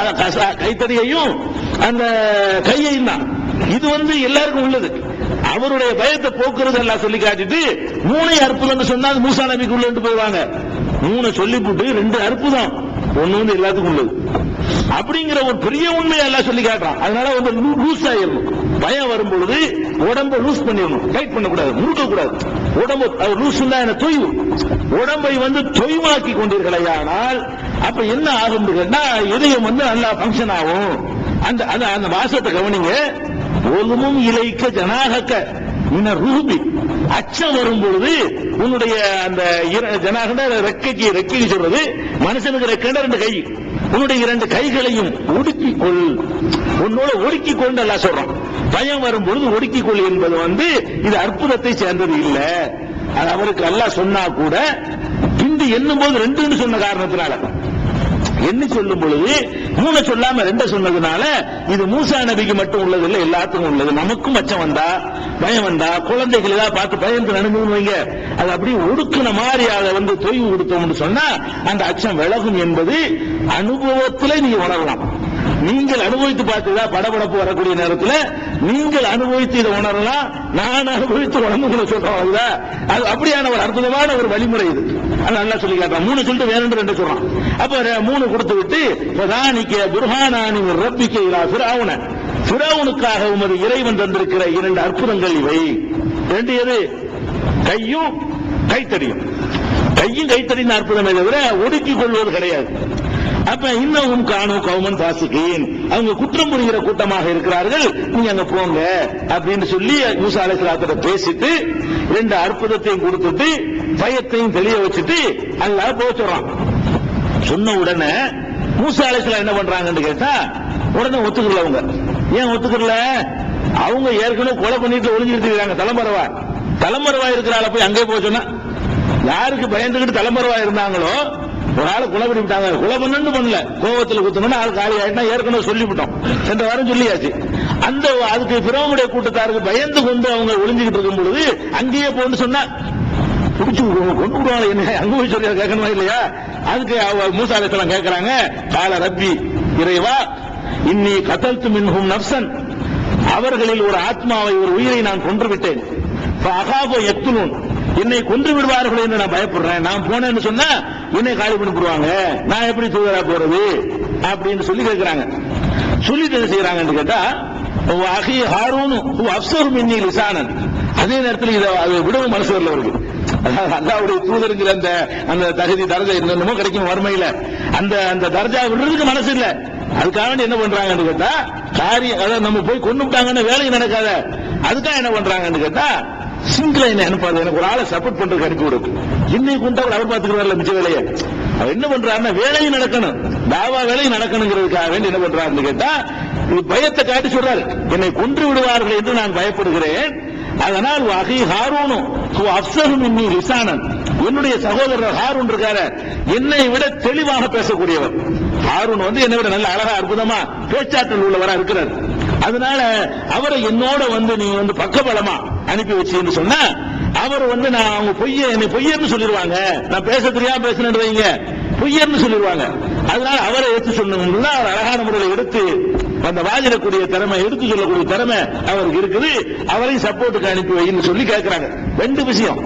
கைத்தடியையும் அந்த கையையும் தான். இது எல்லாருக்கும் உள்ளது. அவருடைய பயத்தை போக்குறது எல்லாம் சொல்லி காட்டிட்டு மூணை அற்புதம் சொன்னா மூசா நபிக்கு உள்ள போயிடுவாங்க. மூணு சொல்லிவிட்டு ரெண்டு அற்புதம் ஒண்ணு வந்து எல்லாத்துக்கும் உள்ளது அப்படிங்கிற ஒரு பெரிய உண்மையை எல்லாம் சொல்லி காட்டுறான். அதனால வந்து லூஸ் ஆயிடணும். பயம் வரும் பொழுது உடம்பை லூஸ் பண்ணிடணும், டைட் பண்ணக்கூடாது, முறுக்க கூடாது. உடம்பு லூஸ் தொய்வு, உடம்பை வந்து தொய்வாக்கி கொண்டீர்களேயானால் அப்ப என்ன ஆகும் கேட்டா இதயம் வந்து நல்லா பங்கன் ஆகும். அந்த அந்த வாசத்தை கவனிங்க. ஒழுமும் இலைக்க ஜனாகக்க மின ரூபி, அச்சம் வரும் பொழுது உன்னுடைய அந்த ஜனாக ரெக்கைக்கு சொல்றது மனுஷனுக்கு ரெக்கண்ட 2 கை, உன்னுடைய 2 கைகளையும் ஒடுக்கிக்கொள், உன்னோட ஒடுக்கிக் கொண்டு எல்லாம் சொல்றான். பயம் வரும் பொழுது ஒடுக்கிக்கொள் என்பது வந்து இது அற்புதத்தை சேர்ந்தது இல்ல. அது அவருக்கு அல்லாஹ் சொன்னா கூட பிந்தி எண்ணும் போது 2 சொன்ன காரணத்தினால, என்ன சொல்லும் பொழுது 3 சொல்லாம 2 சொன்னதுனால இது மூசா நபிக்கு மட்டும் உள்ளது இல்ல, எல்லாத்துக்கும் உள்ளது. நமக்கும் அச்சம் வந்தா, பயம் வந்தா, குழந்தைகள் ஏதாவது பார்த்து பயந்து நடந்துன்னு வைங்க, அது அப்படியே ஒடுக்கின மாதிரி அதை வந்து தொய்வு கொடுத்தோம்னு சொன்னா அந்த அச்சம் விலகும் என்பது அனுபவத்திலே நீங்க உணரலாம். நீங்கள் அனுபவித்து பார்த்ததா படபடப்பு வரக்கூடிய நேரத்தில் நீங்கள் அனுபவித்து இதை உணரலாம். நான் அனுபவித்து உணர்ந்து சொல்றோம். அது அப்படியான ஒரு அற்புதமான ஒரு வழிமுறை இது. அது நல்லா சொல்லி காட்டுறான். 3 சொல்லிட்டு வேற 2 சொல்றான். அப்ப 3 கொடுத்து விட்டு புர்ஹானானி ரப்பிக்க இலா ஃபிரௌன, ஃபிரௌனுக்காக உமது இறைவன் தந்திருக்கிற 2 அற்புதங்கள் இவை. 2 எது? கையும் கைத்தடியும். கையும் கைத்தடியின் அற்புதமே தவிர ஒடுக்கிக் கொள்வது கிடையாது. அப்ப இன்னமும் காணும் கௌமன் பாசிகீன், அவங்க குற்றம் புரிகிற கூட்டமாக இருக்கிறார்கள், நீங்க அங்க போங்க அப்படின்னு சொல்லி மூசா அலைஹிஸ்ஸலாத்தை பேசிட்டு 2 அற்புதத்தையும் கொடுத்துட்டு பயத்தையும் தெளிய வச்சுட்டு அல்லாஹ் போக சொல்றான். சொன்ன உடனே மூசா அலைஹிஸ்ஸலாம் என்ன பண்றாங்கன்னு கேட்டா உடனே ஒத்துக்கல. அவங்க ஏன் ஒத்துக்கல? அவங்க ஏற்கனவே கொலை பண்ணிட்டு ஒளிஞ்சிட்டு இருக்காங்க. தலைமறைவா இருக்கிறால போய் அங்கே போக சொன்னா, யாருக்கு பயந்துகிட்டு தலைமறைவா இருந்தாங்களோ ஒரு ஆளு கொலை பண்ணி விட்டாங்க. கொலை பண்ணல, கோபத்தில் குத்தணும்னு ஆள் காலி ஆயிட்டா ஏற்கனவே சொல்லிவிட்டோம், சென்ற வாரம் சொல்லியாச்சு. அந்த அதுக்கு பிறவுடைய கூட்டத்தாருக்கு பயந்து கொண்டு அவங்க ஒளிஞ்சுக்கிட்டு இருக்கும் பொழுது அங்கேயே போன்னு சொன்னா பிடிச்சு கொண்டு விடுவாங்க. என்ன அங்க போய் சொல்லி கேட்கணுமா இல்லையா? அதுக்கு மூசா அலைஹிஸ்ஸலாம் கேட்கிறாங்க, கால ரப்பி, இறைவா, இன்னி கதல்து மின்ஹும் நஃப்ஸன், அவர்களில் ஒரு ஆத்மாவை, ஒரு உயிரை நான் கொன்று விட்டேன். ஃபஅகாபு யக்துலூன், என்னை கொன்று விடுவார்கள் என்று நான் பயப்படுறேன். நான் போனேன்னு சொன்னா என்னை காலி பண்ணி போடுவாங்க, நான் எப்படி தூதரா போறது அப்படின்னு சொல்லி கேட்கிறாங்க. சொல்லிட்டு என்ன செய்யறாங்கன்னு கேட்டா, அகி ஹாரூன் அஃப்ஸஹு மின்னி லிசானன், அதே நேரத்தில் இதை விடவும் மனசு வரல அவருக்கு. அல்லாஹ்வுடைய தூதருங்கிற அந்த தகுதி தரஜா என்னமோ கிடைக்கும் வறுமையில, அந்த தரஜா விடுறதுக்கு மனசு இல்ல. அதுக்காக என்ன பண்றாங்கன்னு கேட்டா, காரியம் அதாவது நம்ம போய் கொண்டு விட்டாங்கன்னு வேலை நடக்காத, அதுக்காக என்ன பண்றாங்கன்னு கேட்டா, சிங்கிளா என்ன அனுப்பாது, எனக்கு ஒரு ஆளை சப்போர்ட் பண்றதுக்கு அனுப்பி விடும். இன்னைக்கு கொண்டு அவர் பார்த்துக்கிறார்ல மிச்ச வேலையை. அவர் என்ன பண்றாருன்னா வேலையும் நடக்கணும், தாவா வேலையும் நடக்கணுங்கிறதுக்காக வேண்டி என்ன பண்றாருன்னு கேட்டா பயத்தை காட்டி சொல்றாரு, என்னை கொன்று விடுவார்கள் என்று நான் பயப்படுகிறேன். அதனால் அகி ஹாரூனும் அஃப்ஸஹு மின்னி லிசானன், என்னுடைய சகோதரர் ஹாரூன் இருக்காரு, என்னை விட தெளிவாக பேசக்கூடியவர். ஹாரூன் வந்து என்னை விட நல்ல அழகா அற்புதமா பேச்சாற்றல் உள்ளவரா இருக்கிறார். அதனால அவரை என்னோட வந்து நீ வந்து பக்கபலமா அனுப்பி வச்சு சொன்னா அவர் வந்து நான் அவங்க என்னை பொய்யர்னு சொல்லிடுவாங்க, நான் பேச தெரியாம பேசுனேன் வைங்க, பொய்யர்னு சொல்லிடுவாங்க. அதனால அவரை எடுத்து சொன்னா அவர் அழகான முறையில் எடுத்து அந்த வாதிடக்கூடிய திறமை, எடுத்து சொல்லக்கூடிய திறமை அவருக்கு இருக்குது, அவரையும் சப்போர்ட்டுக்கு அனுப்பி வைன்னு சொல்லி கேட்கிறாங்க. 2 விஷயம்,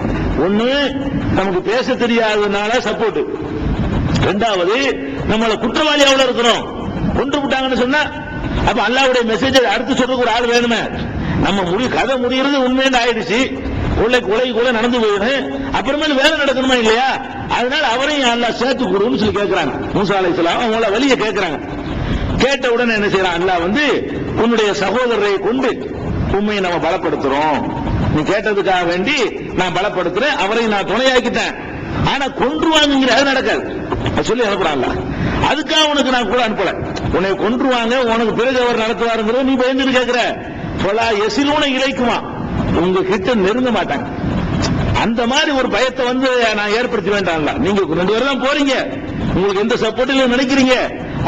ஒண்ணு நமக்கு பேச தெரியாததுனால சப்போர்ட், 2வது நம்மள குற்றவாளியாவோட இருக்கிறோம், கொண்டு விட்டாங்கன்னு சொன்னா அப்ப அல்லாஹ்வுடைய மெசேஜ் அடுத்து சொல்றதுக்கு ஒரு ஆள் வேணுமே. நம்ம கதை முடிகிறது உண்மைன்னு ஆயிடுச்சு, கொலை நடந்து போயிடும், அப்புறமேல வேலை நடக்கணுமா இல்லையா? அதனால அவரையும் அல்லாஹ் சேர்த்து கொடுன்னு சொல்லி கேட்கிறாங்க. மூசா அலைஹிஸ்ஸலாம் அவங்கள வெளியே கேட்கிறாங்க. கேட்ட உடனே என்ன செய்யறான் அல்லாஹ் வந்து, உன்னுடைய சகோதரரை கொண்டு உண்மையை நம்ம பலப்படுத்துறோம், நீ கேட்டதுக்காக வேண்டி நான் பலப்படுத்துறேன், அவரை நான் துணையாக்கிட்டேன், ஆனா கொன்றுவாங்கிற அது நடக்காது சொல்லி அனுப்புறான்ல. அதுக்காக உனக்கு நான் கூட அனுப்பல, உன்னை கொன்றுவாங்க, உனக்கு பிறகு அவர் நடத்துவாருங்கிற நீ பயந்து கேட்கிற. பல எசிலூன இலைக்குமா, உங்க கிட்ட நெருங்க மாட்டாங்க. அந்த மாதிரி ஒரு பயத்தை வந்து நான் ஏற்படுத்த வேண்டாம்ல. நீங்க 2 பேரும் தான் போறீங்க, உங்களுக்கு எந்த சப்போர்ட்டிலும் நினைக்கிறீங்க,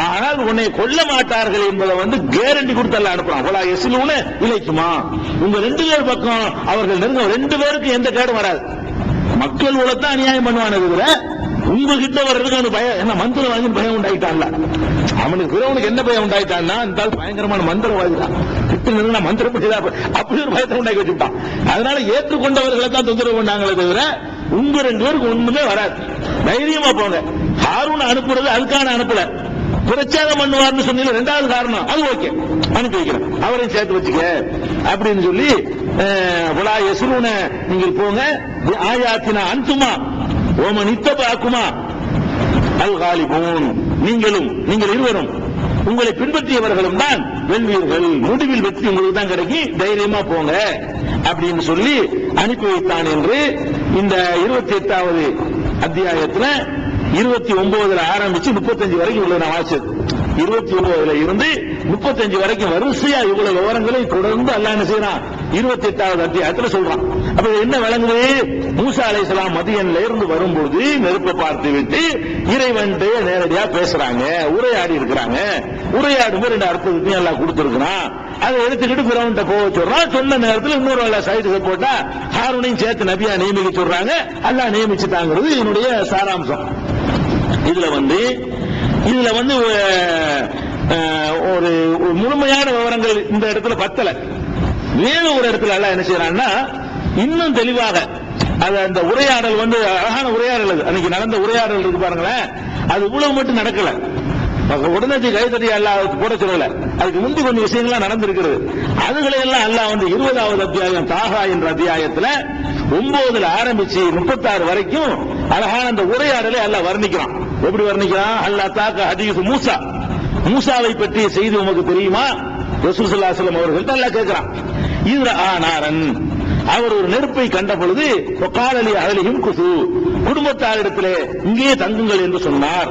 ஆனால் உன்னை கொல்ல மாட்டார்கள் என்பதை வந்து கேரண்டி கொடுத்தல்ல அனுப்புறான். பல எசிலூன இலைக்குமா, உங்க 2 பேர் பக்கம் அவர்கள் நெருங்க, 2 பேருக்கு எந்த கேடும் வராது. மக்கள் உலகத்தான் அநியாயம் பண்ணுவானு, உங்ககிட்ட வர்றதுக்கு பயம் என்ன, மந்திரம் வாங்கி பயம் உண்டாயிட்டான்ல அவனுக்கு. பிறவனுக்கு என்ன பயம் உண்டாயிட்டான்னா, இந்த பயங்கரமான மந்திரவாதி தான், கிட்ட நிறுவன மந்திரப்படிதான், அப்படி ஒரு பயத்தை உண்டாக்கி வச்சுட்டான். அதனால ஏற்றுக்கொண்டவர்களை தான் தொந்தரவு பண்ணாங்களே தவிர உங்க 2 பேருக்கு ஒண்ணுமே வராது, தைரியமா போங்க. ஹாரூன் அனுப்புறது அதுக்கான அனுப்பல, பிரச்சாரம் பண்ணுவார்னு சொன்னீங்க, ரெண்டாவது காரணம் அது ஓகே அனுப்பி வைக்கிறேன், அவரையும் சேர்த்து வச்சுக்க அப்படின்னு சொல்லி வலா யஸ்ரூன நீங்கள் போங்க, ஆயாத்தினா அன்துமா ஓமன் இத்தபாக்குமா அல் காலிபூன், நீங்கள் இருவரும் உங்களை பின்பற்றியவர்களும் தான் வெல்வீர்கள், முடிவில் வெற்றி உங்களுக்கு தான் கிடைக்கும், தைரியமா போங்க அப்படின்னு சொல்லி அனுப்பி வைத்தான் என்று இந்த 28வது அத்தியாயத்துல 29 ஆரம்பிச்சு 35 வரைக்கும் உள்ள நான் வாசிச்சது. 29 இருந்து 35 வரைக்கும் வரிசையா இவ்வளவு விவரங்களை தொடர்ந்து அல்லாஹ் என்ன செய்யறான் 28வது அத்தியாயத்துல சொல்றான். அப்ப என்ன விளங்குது, மூசா அலைஹிஸ்ஸலாம் மதியன்ல இருந்து வரும்போது நெருப்பை பார்த்து விட்டு இறைவன் நேரடியா பேசுறாங்க, உரையாடி இருக்கிறாங்க. உரையாடும் போது 2 அற்புதத்தையும் எல்லாம் கொடுத்திருக்கிறான். அதை எடுத்துக்கிட்டு பிறவன்ட்ட போக சொல்றான். சொன்ன நேரத்தில் இன்னொரு அல்ல சைடுக்கு போட்டா ஹாரூனையும் சேர்த்து நபியா நியமிக்க சொல்றாங்க. அல்லாஹ் நியமிச்சுட்டாங்கிறது என்னுடைய சாராம்சம். இதுல வந்து ஒரு முழுமையான விவரங்கள் இந்த இடத்துல பத்தல. வேறு ஒரு இடத்துல எல்லாம் என்ன செய்யறான்னா இன்னும் தெளிவாக அந்த உரையாடல் வந்து அழகான உரையாடல், அது அன்னைக்கு நடந்த உரையாடல் இருக்கு பாருங்களேன், அது இவ்வளவு மட்டும் நடக்கல. உடனே கைதறி அல்லாஹ் போட சொல்லல, அதுக்கு முந்தி கொஞ்சம் விஷயங்கள்லாம் நடந்திருக்கிறது. அதுகளை எல்லாம் அல்லாஹ் வந்து 20வது அத்தியாயம் தாகா என்ற அத்தியாயத்துல 9 ஆரம்பிச்சு 36 வரைக்கும் அழகான அந்த உரையாடலை அல்லாஹ் வர்ணிக்கிறான். எப்படி வர்ணிக்கிறான்? அல்லாஹ் தாக்க ஹதீஸ் மூசாவை பற்றிய செய்தி உமக்கு தெரியுமா? ரசூல் ஸல்லல்லாஹு அலைஹி வஸல்லம் அவர்கள் அல்லாஹ் கேட்கிறான். இதுல ஆனாரன், அவர் ஒரு நெருப்பை கண்ட பொழுது காலலி அகலியும் குசு, குடும்பத்தாரிடத்திலே இங்கே தங்குங்கள் என்று சொன்னார்.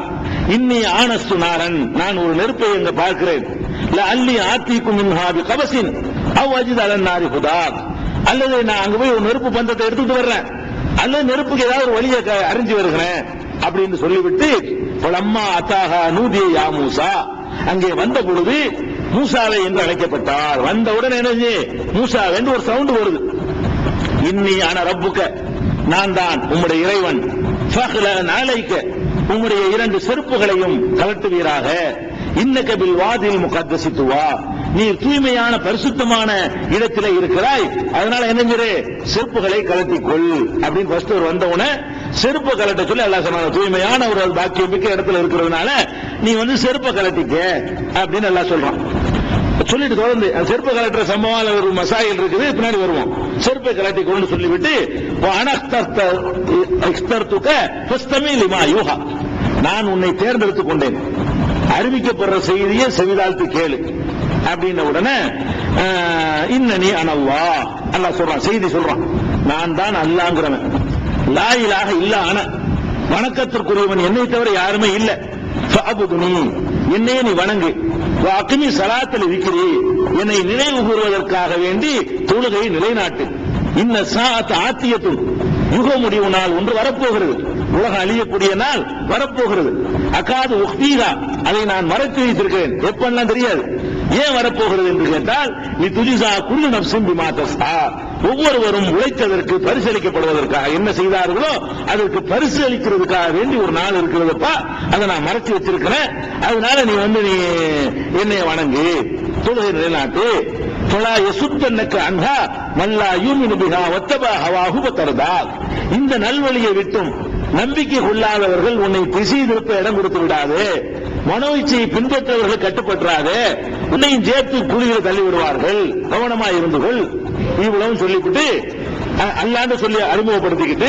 இன்னி ஆனஸ்து நாரன், நான் ஒரு நெருப்பை எங்க பார்க்கிறேன். அல்லி ஆத்திக்கும் மின்ஹாபி கபசின் அவ் அஜித் அலன் நாரி ஹுதா, அல்லது நான் அங்க போய் ஒரு நெருப்பு பந்தத்தை எடுத்துட்டு வர்றேன், அல்லது நெருப்புக்கு ஏதாவது ஒரு வழியை அறிஞ்சு வருகிறேன் அப்படின்னு சொல்லிவிட்டு பலம்மா அத்தாகா நூதிய யா மூசா, அங்கே வந்த பொழுது மூசாவை என்று அழைக்கப்பட்டார். வந்தவுடன் என்ன மூசா என்று ஒரு சவுண்ட் வருது. இன்னி ஆன ரப்புக்க, நான் தான் உம்முடைய இறைவன். நாளைக்க உம்முடைய 2 செருப்புகளையும் கலட்டுவீராக. இன்னக பில் வாதில் முகத்தசித்துவா, நீ தூய்மையான பரிசுத்தமான இடத்திலே இருக்கிறாய், அதனால என்ன செருப்புகளை கலட்டிக்கொள் அப்படின்னு ஃபர்ஸ்ட் ஒரு வந்தவுடனே செருப்பு கலட்ட சொல்லி அல்லாஹ் சொன்னாங்க. தூய்மையான ஒரு பாக்கியம் மிக்க இடத்துல இருக்கிறதுனால நீ வந்து செருப்பை கலட்டிக்க அப்படின்னு எல்லாம் சொல்றான். சொல்லிட்டு தொடர்ந்து செருப்பை கலட்டுற சம்பவம் ஒரு மசாயில் இருக்குது, பின்னாடி வருவோம். செருப்பை கலட்டி கொண்டு சொல்லிவிட்டு நான் உன்னை தேர்ந்தெடுத்துக் கொண்டேன், அறிவிக்கப்படுற செய்தியை செவிதாழ்த்து கேளு அப்படின்ன உடனே இன்னனி அனல்லா அல்லாஹ் சொல்றான், செய்தி சொல்றான், நான் தான் அல்லாஹ்ங்கிறவன். லா இலாஹ இல்லா அன, வணக்கத்திற்குரியவன் என்னை தவிர யாருமே இல்ல. ஃபஅபுதுனி, என்னையே நீ வணங்கு. அக்னி சலாத்தில் விக்ரி, என்னை நினைவு கூறுவதற்காக வேண்டி தொழுகையை நிலைநாட்டு. இன்ன சாஅத் ஆத்தியத்து, யுக முடிவு நாள் ஒன்று வரப்போகிறது, உலகம் அழியக்கூடிய நாள் வரப்போகிறது. அகாது உக்தீகா, அதை நான் மறைத்து வைத்திருக்கிறேன், எப்பெல்லாம் தெரியாது. ஏன் வரப்போகிறது என்று கேட்டால் நீ துஜிசா குல்லு நஃப்ஸின் பிமா தஸ்ஆ, ஒவ்வொருவரும் உழைத்ததற்கு பரிசளிக்கப்படுவதற்காக என்ன செய்தார்களோ அதற்கு பரிசளிக்கிறதுக்காக வேண்டி ஒரு நாள் இருக்கிறதுப்பா, அதை நான் மறைச்சு வச்சிருக்கிறேன். அதனால நீ வந்து நீ என்னை வணங்கு, தொழுகை நிலைநாட்டு. தொலா யசுத்தன்னக்க அன்ஹா மல்லா யூமினு பிஹா வத்தபா ஹவாஹு வதர்தா, இந்த நல்வழியை விட்டும் நம்பிக்கை கொள்ளாதவர்கள் உன்னை திசை திருப்ப இடம் கொடுத்து விடாது, மனோ இச்சையை பின்பற்றவர்கள் கட்டுப்பற்றாது, உன்னையும் சேர்த்து குழியில் தள்ளி விடுவார்கள், கவனமா இருந்துகள். இவ்வளவு சொல்லிவிட்டு அல்லாண்டு சொல்லி அறிமுகப்படுத்திக்கிட்டு